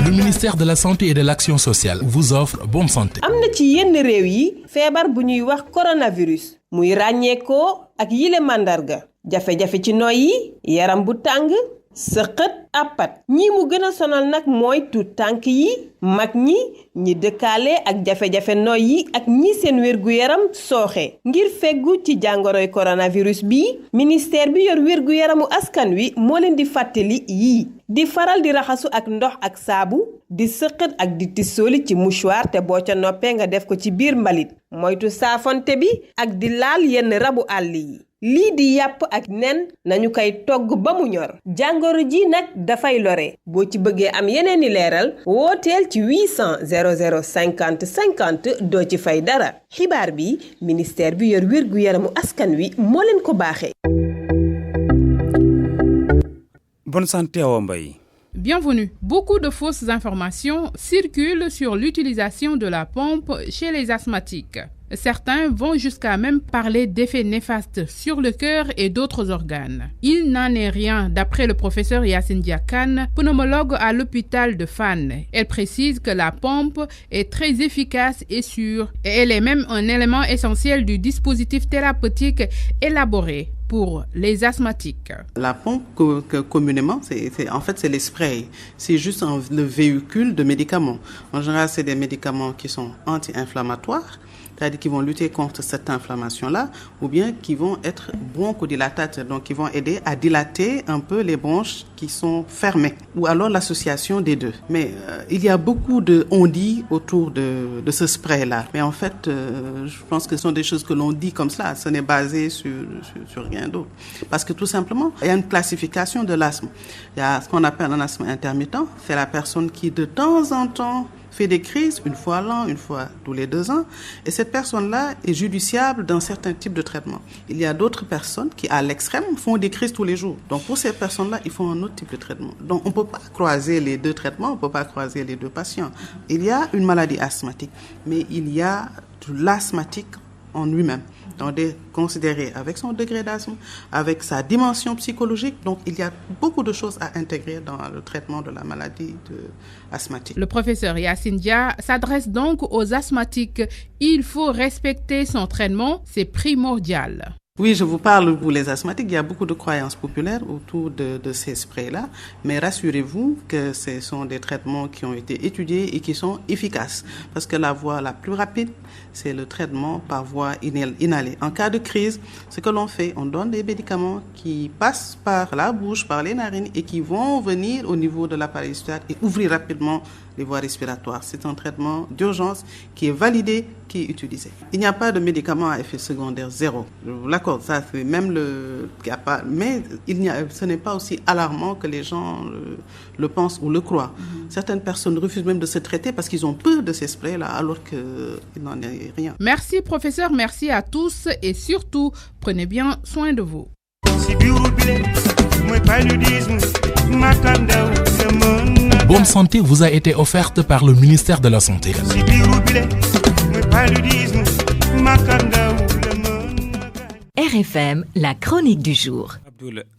[SPEAKER 6] Le ministère de la Santé et de l'Action sociale vous offre Bonne Santé.
[SPEAKER 13] am na ci yenn réew yi feebar bu ñuy wax coronavirus muy ràññeekoo ak yile màndarga jafe-jafe ci noyyi yaram bu tàng sëqët apat ñi mu gën a sonal nag mooy tuut tànk yi mag ñi dëkkaale ak jafe-jafe noyyi ak ñi seen wér-gu-yaram sooxe ngir feggu ci jàngoroy coronavirus bi ministère bi yor wér-gu-yaramu askan wi moo leen di fàttali yii di faral di raxasu ak ndox ak saabu di sëqët ak di tissooli ci mouchoir te boo ca noppee nga def ko ci biir mbalit moytu saafonte bi ak di laal yenn rabu àll yi lii di yàpp ak nen nañu koy togg ba mu ñor jàngoro ji nag dafay lore boo ci bëggee am yeneen i leeral wooteel ci 800 00 50 50 doo ci fay dara xibaar bi ministère bi yor wér gu yaramu askan wi moo leen ko baaxee.
[SPEAKER 1] Bonne santé à Mbaye.
[SPEAKER 14] Bienvenue. Beaucoup de fausses informations circulent sur l'utilisation de la pompe chez les asthmatiques. Certains vont jusqu'à même parler d'effets néfastes sur le cœur et d'autres organes. Il n'en est rien d'après le professeur Yacine Diakane, pneumologue à l'hôpital de Fann. Elle précise que la pompe est très efficace et sûre et elle est même un élément essentiel du dispositif thérapeutique élaboré pour les asthmatiques.
[SPEAKER 15] La pompe, communément, c'est les sprays. C'est juste le véhicule de médicaments. En général, c'est des médicaments qui sont anti-inflammatoires, c'est-à-dire qui vont lutter contre cette inflammation-là, ou bien qui vont être bronchodilatateurs, donc qui vont aider à dilater un peu les bronches qui sont fermées, ou alors l'association des deux. Mais il y a beaucoup de on-dit autour de ce spray-là. Mais en fait, je pense que ce sont des choses que l'on dit comme cela. Ce n'est basé sur rien d'autre. Parce que tout simplement, il y a une classification de l'asthme. Il y a ce qu'on appelle un asthme intermittent. C'est la personne qui, de temps en temps, fait des crises une fois l'an, une fois tous les 2 ans, et cette personne-là est judiciable d'un certain type de traitement. Il y a d'autres personnes qui, à l'extrême, font des crises tous les jours. Donc pour ces personnes-là, il faut un autre type de traitement. Donc on ne peut pas croiser les 2 traitements, on ne peut pas croiser les 2 patients. Il y a une maladie asthmatique, mais il y a de l'asthmatique en lui-même. Donc, considéré avec son degré d'asthme, avec sa dimension psychologique. Donc, il y a beaucoup de choses à intégrer dans le traitement de la maladie asthmatique.
[SPEAKER 14] Le professeur Yacine Dia s'adresse donc aux asthmatiques. Il faut respecter son traitement, c'est primordial.
[SPEAKER 15] Oui, je vous parle pour les asthmatiques. Il y a beaucoup de croyances populaires autour de ces sprays-là. Mais rassurez-vous que ce sont des traitements qui ont été étudiés et qui sont efficaces. Parce que la voie la plus rapide, c'est le traitement par voie inhalée. En cas de crise, ce que l'on fait, on donne des médicaments qui passent par la bouche, par les narines et qui vont venir au niveau de l'appareil respiratoire et ouvrir rapidement les voies respiratoires. C'est un traitement d'urgence qui est validé, qui est utilisé. Il n'y a pas de médicament à effet secondaire zéro. Je vous l'accorde, ça c'est même mais ce n'est pas aussi alarmant que les gens le pensent ou le croient. Certaines personnes refusent même de se traiter parce qu'ils ont peur de ces sprays-là, alors qu'il n'en est rien.
[SPEAKER 14] Merci professeur, merci à tous et surtout, prenez bien soin de vous.
[SPEAKER 6] Bonne santé vous a été offerte par le ministère de la Santé.
[SPEAKER 23] RFM, la chronique du jour.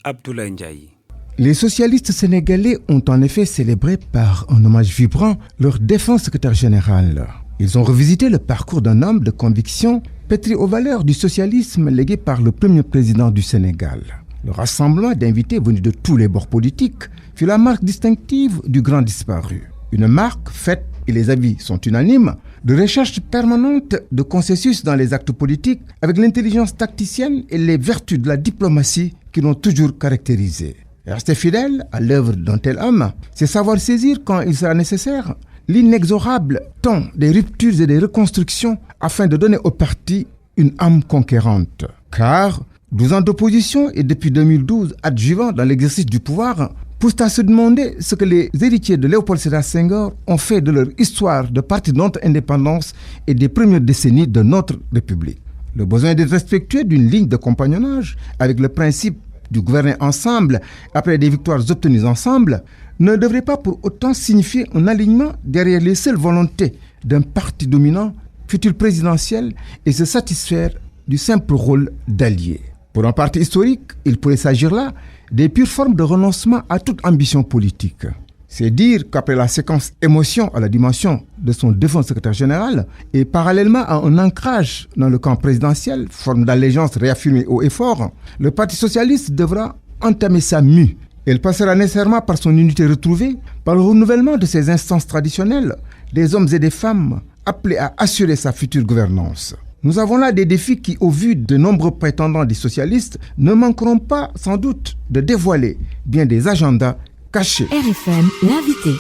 [SPEAKER 1] Abdoulaye Ndiaye.
[SPEAKER 16] Les socialistes sénégalais ont en effet célébré par un hommage vibrant leur défunt secrétaire général. Ils ont revisité le parcours d'un homme de conviction pétri aux valeurs du socialisme légué par le premier président du Sénégal. Le rassemblement d'invités venus de tous les bords politiques fut la marque distinctive du grand disparu. Une marque faite, et les avis sont unanimes, de recherche permanente de consensus dans les actes politiques avec l'intelligence tacticienne et les vertus de la diplomatie qui l'ont toujours caractérisé. Rester fidèle à l'œuvre d'un tel homme, c'est savoir saisir quand il sera nécessaire l'inexorable temps des ruptures et des reconstructions afin de donner au parti une âme conquérante. Car 12 ans d'opposition et depuis 2012 adjuvant dans l'exercice du pouvoir poussent à se demander ce que les héritiers de Léopold Sédar Senghor ont fait de leur histoire de partie de notre indépendance et des premières décennies de notre République. Le besoin d'être respectueux d'une ligne de compagnonnage avec le principe du gouverner ensemble après des victoires obtenues ensemble ne devrait pas pour autant signifier un alignement derrière les seules volontés d'un parti dominant, futur présidentiel, et se satisfaire du simple rôle d'allié. Pour un parti historique, il pourrait s'agir là des pures formes de renoncement à toute ambition politique. C'est dire qu'après la séquence émotion à la dimension de son défunt secrétaire général et parallèlement à un ancrage dans le camp présidentiel, forme d'allégeance réaffirmée haut et fort, le Parti socialiste devra entamer sa mue. Elle passera nécessairement par son unité retrouvée, par le renouvellement de ses instances traditionnelles, des hommes et des femmes appelés à assurer sa future gouvernance. Nous avons là des défis qui, au vu de nombreux prétendants des socialistes, ne manqueront pas sans doute de dévoiler bien des agendas cachés.
[SPEAKER 23] RFM, l'invité.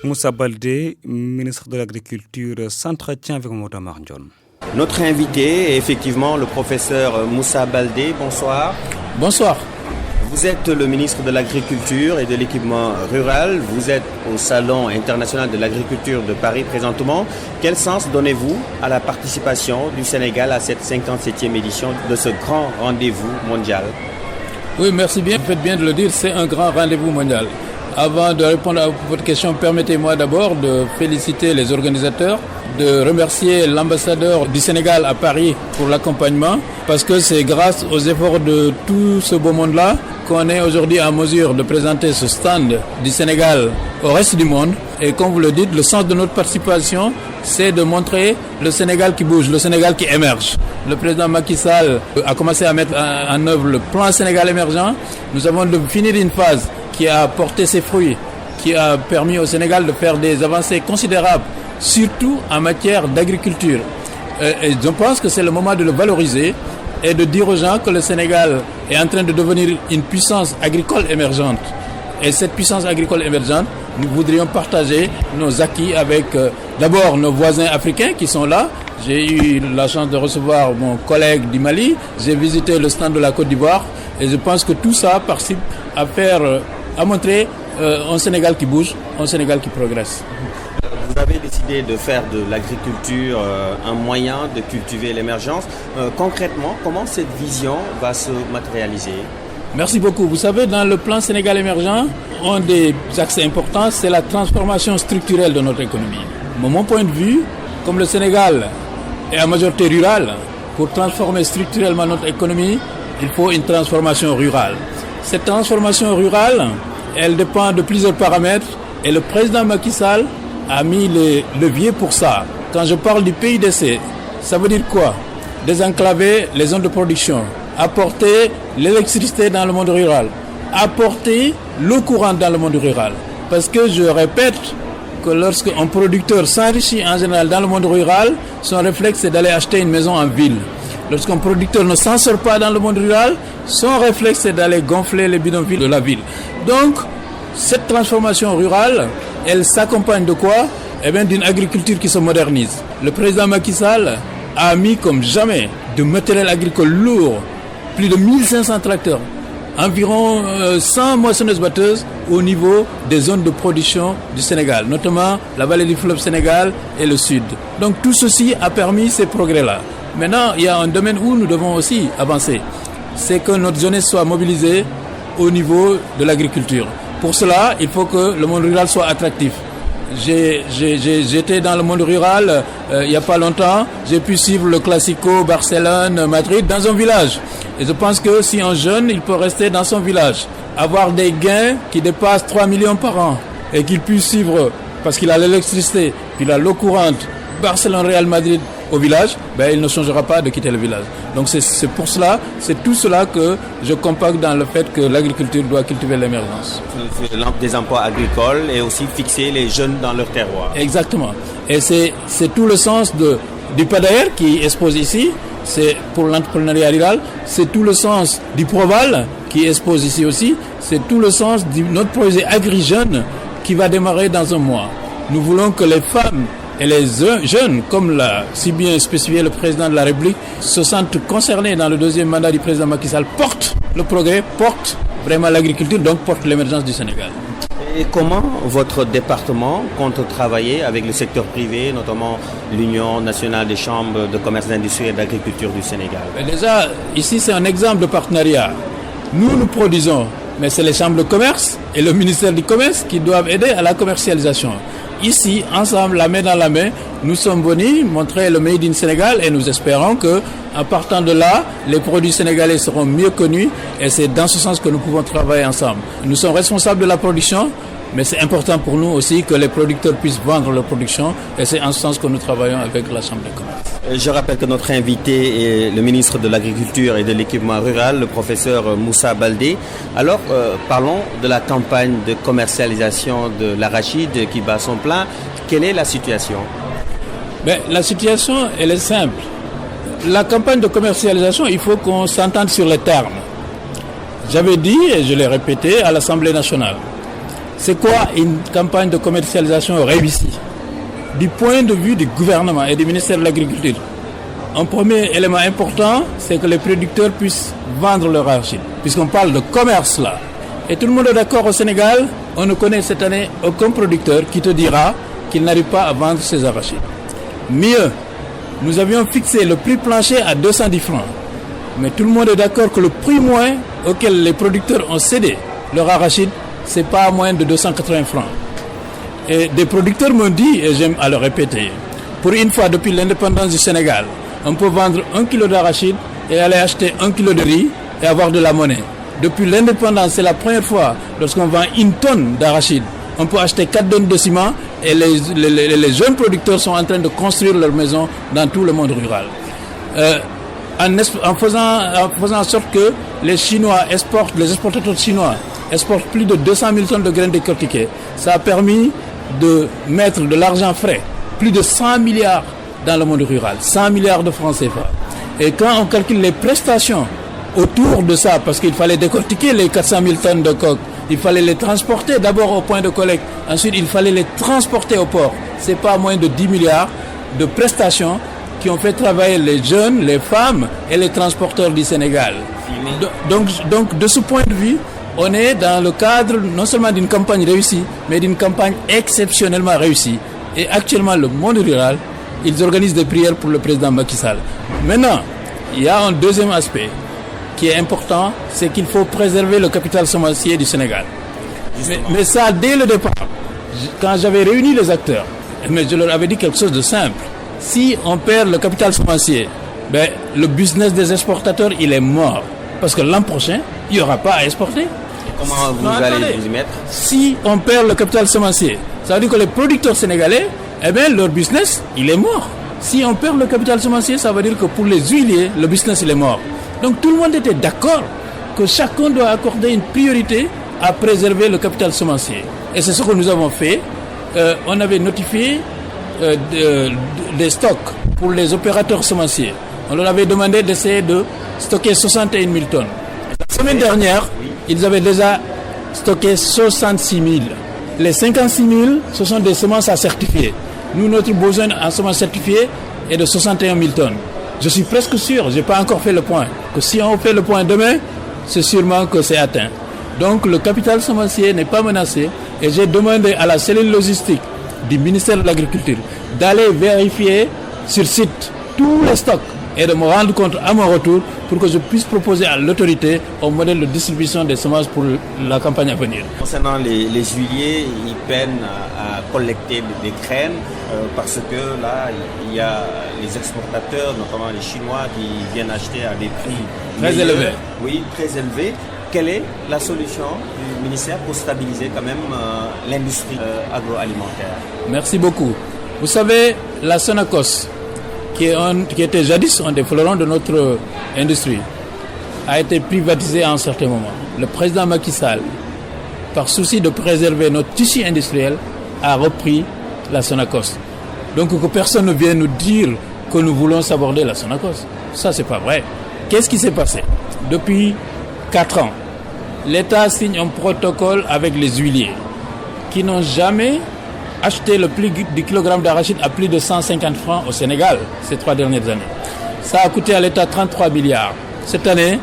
[SPEAKER 1] Moussa Baldé, ministre de l'Agriculture, s'entretient avec Moda Marnjon.
[SPEAKER 17] Notre invité est effectivement le professeur Moussa Baldé. Bonsoir.
[SPEAKER 18] Bonsoir.
[SPEAKER 17] Vous êtes le ministre de l'Agriculture et de l'Équipement rural. Vous êtes au Salon international de l'agriculture de Paris présentement. Quel sens donnez-vous à la participation du Sénégal à cette 57e édition de ce grand rendez-vous mondial?
[SPEAKER 18] Oui, merci bien. Vous faites bien de le dire, c'est un grand rendez-vous mondial. Avant de répondre à votre question, permettez-moi d'abord de féliciter les organisateurs, de remercier l'ambassadeur du Sénégal à Paris pour l'accompagnement, parce que c'est grâce aux efforts de tout ce beau monde-là qu'on est aujourd'hui en mesure de présenter ce stand du Sénégal au reste du monde. Et comme vous le dites, le sens de notre participation, c'est de montrer le Sénégal qui bouge, le Sénégal qui émerge. Le président Macky Sall a commencé à mettre en œuvre le plan Sénégal émergent. Nous avons fini une phase qui a porté ses fruits, qui a permis au Sénégal de faire des avancées considérables, surtout en matière d'agriculture. Et je pense que c'est le moment de le valoriser et de dire aux gens que le Sénégal est en train de devenir une puissance agricole émergente. Et cette puissance agricole émergente, nous voudrions partager nos acquis avec d'abord nos voisins africains qui sont là. J'ai eu la chance de recevoir mon collègue du Mali, j'ai visité le stand de la Côte d'Ivoire et je pense que tout ça participe à montrer un Sénégal qui bouge, un Sénégal qui progresse.
[SPEAKER 17] Vous avez décidé de faire de l'agriculture un moyen de cultiver l'émergence. Concrètement, comment cette vision va se matérialiser?
[SPEAKER 18] Merci beaucoup. Vous savez, dans le plan Sénégal émergent, un des axes importants, c'est la transformation structurelle de notre économie. De mon point de vue, comme le Sénégal est à majorité rurale, pour transformer structurellement notre économie, il faut une transformation rurale. Cette transformation rurale, elle dépend de plusieurs paramètres et le président Macky Sall a mis les leviers pour ça. Quand je parle du PIDC, ça veut dire quoi? Désenclaver les zones de production, apporter l'électricité dans le monde rural, apporter l'eau courante dans le monde rural. Parce que je répète que lorsqu'un producteur s'enrichit en général dans le monde rural, son réflexe c'est d'aller acheter une maison en ville. Lorsqu'un producteur ne s'en sort pas dans le monde rural, son réflexe c'est d'aller gonfler les bidonvilles de la ville. Donc, cette transformation rurale, elle s'accompagne de quoi? Eh bien, d'une agriculture qui se modernise. Le président Macky Sall a mis comme jamais de matériel agricole lourd, plus de 1500 tracteurs, environ 100 moissonneuses-batteuses au niveau des zones de production du Sénégal, notamment la vallée du fleuve Sénégal et le sud. Donc tout ceci a permis ces progrès-là. Maintenant, il y a un domaine où nous devons aussi avancer. C'est que notre jeunesse soit mobilisée au niveau de l'agriculture. Pour cela, il faut que le monde rural soit attractif. J'étais dans le monde rural il n'y a pas longtemps. J'ai pu suivre le Classico Barcelone-Madrid dans un village. Et je pense que si un jeune, il peut rester dans son village, avoir des gains qui dépassent 3 millions par an et qu'il puisse suivre, parce qu'il a l'électricité, il a l'eau courante, Barcelone-Real Madrid au village, ben, il ne changera pas de quitter le village. Donc c'est pour cela, c'est tout cela que je compacte dans le fait que l'agriculture doit cultiver l'émergence.
[SPEAKER 17] Des emplois agricoles et aussi fixer les jeunes dans leur terroir.
[SPEAKER 18] Exactement. Et c'est tout le sens du PADAER qui expose ici, c'est pour l'entrepreneuriat rural, c'est tout le sens du Proval qui expose ici aussi, c'est tout le sens de notre projet Agri-Jeunes qui va démarrer dans un mois. Nous voulons que les femmes et les jeunes, comme l'a si bien spécifié le président de la République, se sentent concernés dans le deuxième mandat du président Macky Sall, portent le progrès, portent vraiment l'agriculture, donc portent l'émergence du Sénégal.
[SPEAKER 17] Et comment votre département compte travailler avec le secteur privé, notamment l'Union nationale des chambres de commerce, d'industrie et d'agriculture du Sénégal?
[SPEAKER 18] Déjà, ici c'est un exemple de partenariat. Nous produisons, mais c'est les chambres de commerce et le ministère du Commerce qui doivent aider à la commercialisation. Ici, ensemble, la main dans la main, nous sommes venus montrer le Made in Sénégal et nous espérons que, en partant de là, les produits sénégalais seront mieux connus et c'est dans ce sens que nous pouvons travailler ensemble. Nous sommes responsables de la production, mais c'est important pour nous aussi que les producteurs puissent vendre leur production et c'est en ce sens que nous travaillons avec la Chambre de commerce.
[SPEAKER 17] Je rappelle que notre invité est le ministre de l'Agriculture et de l'Équipement rural, le professeur Moussa Baldé. Alors, parlons de la campagne de commercialisation de l'arachide qui bat son plein. Quelle est la situation?
[SPEAKER 18] La situation, elle est simple. La campagne de commercialisation, il faut qu'on s'entende sur les termes. J'avais dit, et je l'ai répété, à l'Assemblée nationale, c'est quoi une campagne de commercialisation réussie? Du point de vue du gouvernement et du ministère de l'Agriculture, un premier élément important, c'est que les producteurs puissent vendre leur arachide, puisqu'on parle de commerce là. Et tout le monde est d'accord au Sénégal, on ne connaît cette année aucun producteur qui te dira qu'il n'arrive pas à vendre ses arachides. Mieux, nous avions fixé le prix plancher à 210 francs. Mais tout le monde est d'accord que le prix moyen auquel les producteurs ont cédé leur arachide, c'est pas moins de 280 francs. Et des producteurs m'ont dit, et j'aime à le répéter, pour une fois depuis l'indépendance du Sénégal, on peut vendre 1 kilo d'arachide et aller acheter 1 kilo de riz et avoir de la monnaie. Depuis l'indépendance, c'est la première fois, lorsqu'on vend 1 tonne d'arachide, on peut acheter 4 tonnes de ciment et les jeunes producteurs sont en train de construire leur maison dans tout le monde rural. En faisant en sorte que les exportateurs chinois exportent plus de 200 000 tonnes de graines décortiquées. Ça a permis de mettre de l'argent frais, plus de 100 milliards dans le monde rural, 100 milliards de francs CFA. Et quand on calcule les prestations autour de ça, parce qu'il fallait décortiquer les 400 000 tonnes de coque, il fallait les transporter d'abord au point de collecte, ensuite il fallait les transporter au port. C'est pas moins de 10 milliards de prestations qui ont fait travailler les jeunes, les femmes et les transporteurs du Sénégal. Donc de ce point de vue, on est dans le cadre non seulement d'une campagne réussie, mais d'une campagne exceptionnellement réussie. Et actuellement, le monde rural, ils organisent des prières pour le président Macky Sall. Maintenant, il y a un deuxième aspect qui est important, c'est qu'il faut préserver le capital semencier du Sénégal. Mais ça, dès le départ, quand j'avais réuni les acteurs, mais je leur avais dit quelque chose de simple. Si on perd le capital semencier, le business des exportateurs, il est mort. Parce que l'an prochain, il n'y aura pas à exporter.
[SPEAKER 17] Comment vous allez vous y mettre?
[SPEAKER 18] Si on perd le capital semencier, ça veut dire que les producteurs sénégalais, leur business, il est mort. Si on perd le capital semencier, ça veut dire que pour les huiliers, le business, il est mort. Donc tout le monde était d'accord que chacun doit accorder une priorité à préserver le capital semencier. Et c'est ce que nous avons fait. On avait notifié des stocks pour les opérateurs semenciers. On leur avait demandé d'essayer de stocker 61 000 tonnes. La semaine dernière, ils avaient déjà stocké 66 000. Les 56 000, ce sont des semences à certifier. Nous, notre besoin en semences certifiées est de 61 000 tonnes. Je suis presque sûr, je n'ai pas encore fait le point, que si on fait le point demain, c'est sûrement que c'est atteint. Donc le capital semencier n'est pas menacé et j'ai demandé à la cellule logistique du ministère de l'Agriculture d'aller vérifier sur site tous les stocks et de me rendre compte à mon retour pour que je puisse proposer à l'autorité un modèle de distribution des semences pour la campagne à venir.
[SPEAKER 17] Concernant les huiliers, ils peinent à collecter des graines parce que là, il y a les exportateurs, notamment les Chinois, qui viennent acheter à des prix
[SPEAKER 18] très élevés.
[SPEAKER 17] Oui, très élevés. Quelle est la solution du ministère pour stabiliser quand même l'industrie agroalimentaire?
[SPEAKER 18] Merci beaucoup. Vous savez, la Sonacos, qui était jadis un des fleurons de notre industrie, a été privatisée à un certain moment. Le président Macky Sall, par souci de préserver notre tissu industriel, a repris la Sonacos. Donc que personne ne vienne nous dire que nous voulons saborder la Sonacos. Ça, c'est pas vrai. Qu'est-ce qui s'est passé? Depuis 4 ans, l'État signe un protocole avec les huiliers qui n'ont jamais acheté le prix du kilogramme d'arachide à plus de 150 francs au Sénégal ces 3 dernières années. Ça a coûté à l'État 33 milliards. Cette année,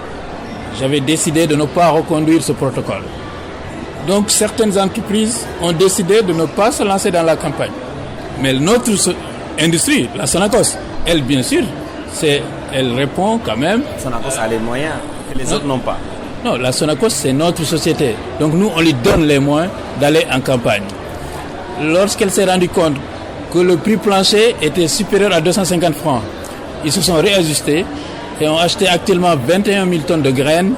[SPEAKER 18] j'avais décidé de ne pas reconduire ce protocole. Donc certaines entreprises ont décidé de ne pas se lancer dans la campagne. Mais notre industrie, la Sonacos, elle bien sûr, elle répond quand même.
[SPEAKER 17] La Sonacos a les moyens que les autres n'ont pas.
[SPEAKER 18] Non, la Sonacos, c'est notre société. Donc nous, on lui donne les moyens d'aller en campagne. Lorsqu'elle s'est rendue compte que le prix plancher était supérieur à 250 francs, ils se sont réajustés et ont acheté actuellement 21 000 tonnes de graines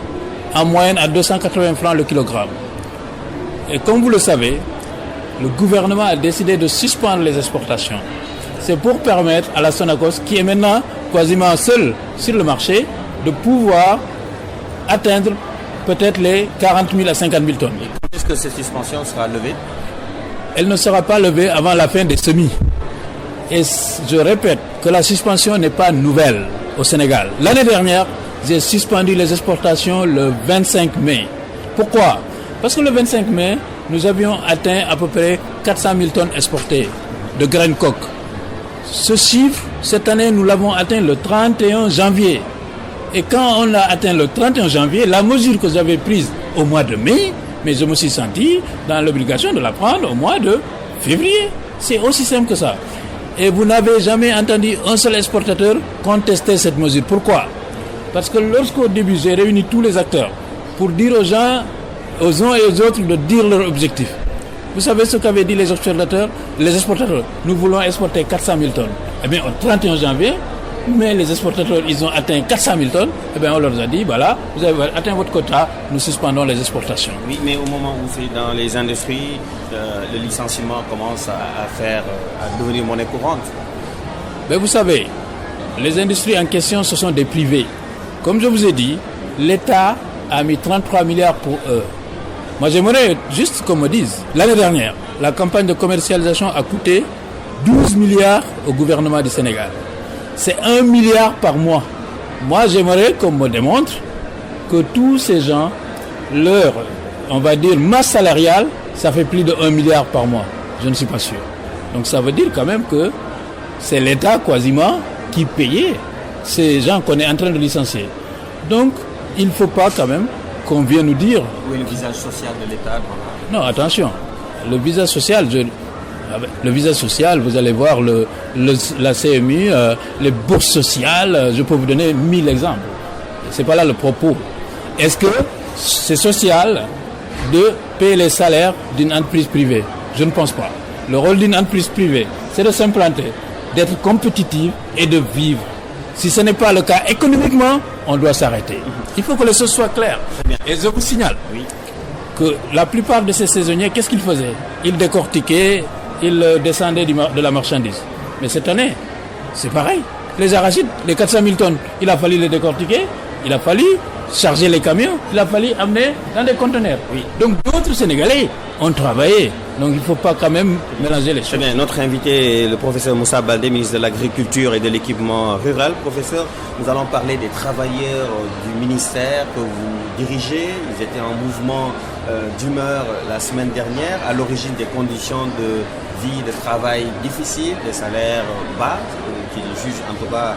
[SPEAKER 18] en moyenne à 280 francs le kilogramme. Et comme vous le savez, le gouvernement a décidé de suspendre les exportations. C'est pour permettre à la Sonacos, qui est maintenant quasiment seule sur le marché, de pouvoir atteindre peut-être les 40 000 à 50 000 tonnes.
[SPEAKER 17] Est-ce que cette suspension sera levée?
[SPEAKER 18] Elle ne sera pas levée avant la fin des semis. Et je répète que la suspension n'est pas nouvelle au Sénégal. L'année dernière, j'ai suspendu les exportations le 25 mai. Pourquoi? Parce que le 25 mai, nous avions atteint à peu près 400 000 tonnes exportées de graines coques. Ce chiffre, cette année, nous l'avons atteint le 31 janvier. Et quand on l'a atteint le 31 janvier, la mesure que j'avais prise au mois de mai, mais je me suis senti dans l'obligation de la prendre au mois de février. C'est aussi simple que ça. Et vous n'avez jamais entendu un seul exportateur contester cette mesure. Pourquoi? Parce que lorsqu'au début, j'ai réuni tous les acteurs pour dire aux gens, aux uns et aux autres, de dire leur objectif. Vous savez ce qu'avaient dit les exportateurs? Nous voulons exporter 400 000 tonnes. Eh bien, au 31 janvier, mais les exportateurs, ils ont atteint 400 000 tonnes. Eh bien, on leur a dit, voilà, vous avez atteint votre quota, nous suspendons les exportations.
[SPEAKER 17] Oui, mais au moment où c'est dans les industries, le licenciement commence à devenir monnaie courante.
[SPEAKER 18] Mais vous savez, les industries en question, ce sont des privés. Comme je vous ai dit, l'État a mis 33 milliards pour eux. Moi, j'aimerais juste qu'on me dise, l'année dernière, la campagne de commercialisation a coûté 12 milliards au gouvernement du Sénégal. C'est 1 milliard par mois. Moi, j'aimerais qu'on me démontre que tous ces gens, leur, on va dire, masse salariale, ça fait plus de 1 milliard par mois. Je ne suis pas sûr. Donc ça veut dire quand même que c'est l'État quasiment qui payait ces gens qu'on est en train de licencier. Donc, il ne faut pas quand même qu'on vienne nous dire...
[SPEAKER 17] Où est le visage social de l'État?
[SPEAKER 18] Non, attention. Le visage social, Le visa social, vous allez voir la CMU, les bourses sociales, je peux vous donner 1000 exemples. C'est pas là le propos. Est-ce que c'est social de payer les salaires d'une entreprise privée? Je ne pense pas. Le rôle d'une entreprise privée, c'est de s'implanter, d'être compétitive et de vivre. Si ce n'est pas le cas économiquement, on doit s'arrêter. Il faut que les choses soient claires. Et je vous signale que la plupart de ces saisonniers, qu'est-ce qu'ils faisaient? Ils décortiquaient, ils descendaient de la marchandise. Mais cette année, c'est pareil. Les arachides, les 400 000 tonnes, il a fallu les décortiquer, il a fallu charger les camions, il a fallu amener dans des conteneurs. Donc d'autres Sénégalais ont travaillé. Donc il ne faut pas quand même mélanger les choses.
[SPEAKER 17] Très bien. Notre invité est le professeur Moussa Baldé, ministre de l'Agriculture et de l'Équipement Rural. Professeur, nous allons parler des travailleurs du ministère que vous dirigez. Ils étaient en mouvement d'humeur la semaine dernière, à l'origine des conditions de vie, de travail difficiles, des salaires bas, qu'ils jugent en tout cas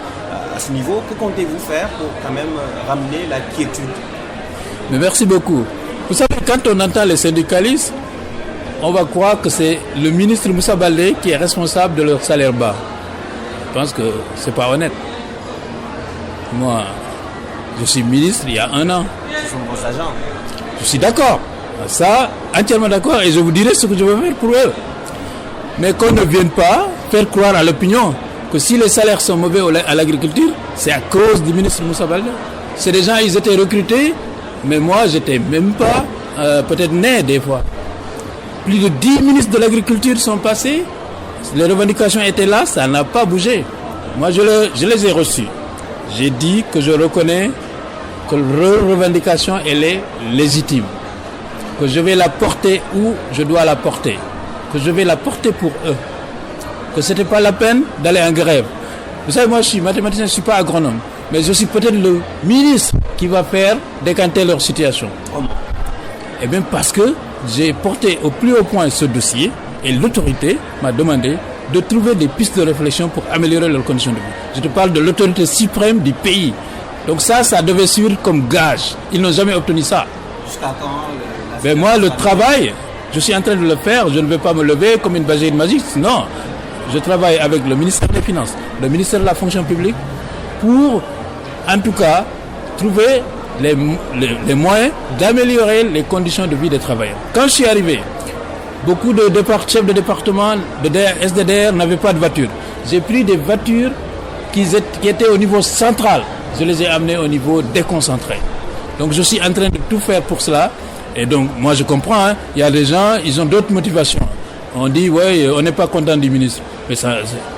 [SPEAKER 17] à ce niveau. Que comptez-vous faire pour quand même ramener la quiétude?
[SPEAKER 18] Mais merci beaucoup. Vous savez, quand on entend les syndicalistes, on va croire que c'est le ministre Moussa Baldé qui est responsable de leur salaire bas. Je pense que c'est pas honnête. Moi, je suis ministre il y a 1 an.
[SPEAKER 17] Ce sont vos agents.
[SPEAKER 18] Je suis d'accord. Ça, entièrement d'accord. Et je vous dirai ce que je veux faire pour eux. Mais qu'on ne vienne pas faire croire à l'opinion que si les salaires sont mauvais à l'agriculture, c'est à cause du ministre Moussa Baldé. C'est des gens, ils étaient recrutés, mais moi, j'étais même pas peut-être né des fois. Plus de 10 ministres de l'agriculture sont passés. Les revendications étaient là, ça n'a pas bougé. Moi, je les ai reçues. J'ai dit que je reconnais que leur revendication, elle est légitime. Que je vais la porter où je dois la porter. Que je vais la porter pour eux. Que ce n'était pas la peine d'aller en grève. Vous savez, moi, je suis mathématicien, je ne suis pas agronome. Mais je suis peut-être le ministre qui va faire décanter leur situation. Eh bien, parce que j'ai porté au plus haut point ce dossier et l'autorité m'a demandé de trouver des pistes de réflexion pour améliorer leurs conditions de vie. Je te parle de l'autorité suprême du pays. Donc ça devait suivre comme gage. Ils n'ont jamais obtenu ça.
[SPEAKER 17] Jusqu'à quand
[SPEAKER 18] Mais moi, le travail, je suis en train de le faire. Je ne vais pas me lever comme une baguette magique. Non, je travaille avec le ministère des Finances, le ministère de la Fonction publique pour, en tout cas, trouver les moyens d'améliorer les conditions de vie des travailleurs. Quand je suis arrivé, beaucoup de chefs de département, de SDDR n'avaient pas de voiture. J'ai pris des voitures qui étaient au niveau central. Je les ai amenées au niveau déconcentré. Donc je suis en train de tout faire pour cela. Et donc moi je comprends, il y a des gens, ils ont d'autres motivations. On dit, ouais, on n'est pas content du ministre. Mais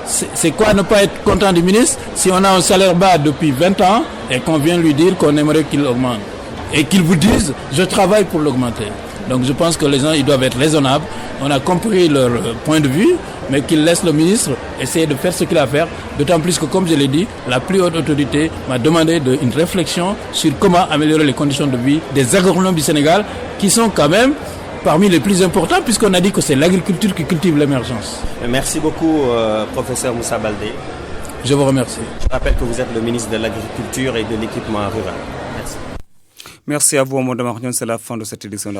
[SPEAKER 18] c'est quoi ne pas être content du ministre si on a un salaire bas depuis 20 ans et qu'on vient lui dire qu'on aimerait qu'il augmente. Et qu'ils vous disent, je travaille pour l'augmenter. Donc je pense que les gens, ils doivent être raisonnables. On a compris leur point de vue, mais qu'ils laissent le ministre essayer de faire ce qu'il a à faire. D'autant plus que, comme je l'ai dit, la plus haute autorité m'a demandé une réflexion sur comment améliorer les conditions de vie des agronomes du Sénégal, qui sont quand même parmi les plus importants, puisqu'on a dit que c'est l'agriculture qui cultive l'émergence.
[SPEAKER 17] Merci beaucoup, professeur Moussa Baldé.
[SPEAKER 18] Je vous remercie.
[SPEAKER 17] Je rappelle que vous êtes le ministre de l'Agriculture et de l'Équipement Rural. Merci.
[SPEAKER 1] Merci à vous, Madame Marion. C'est la fin de cette édition de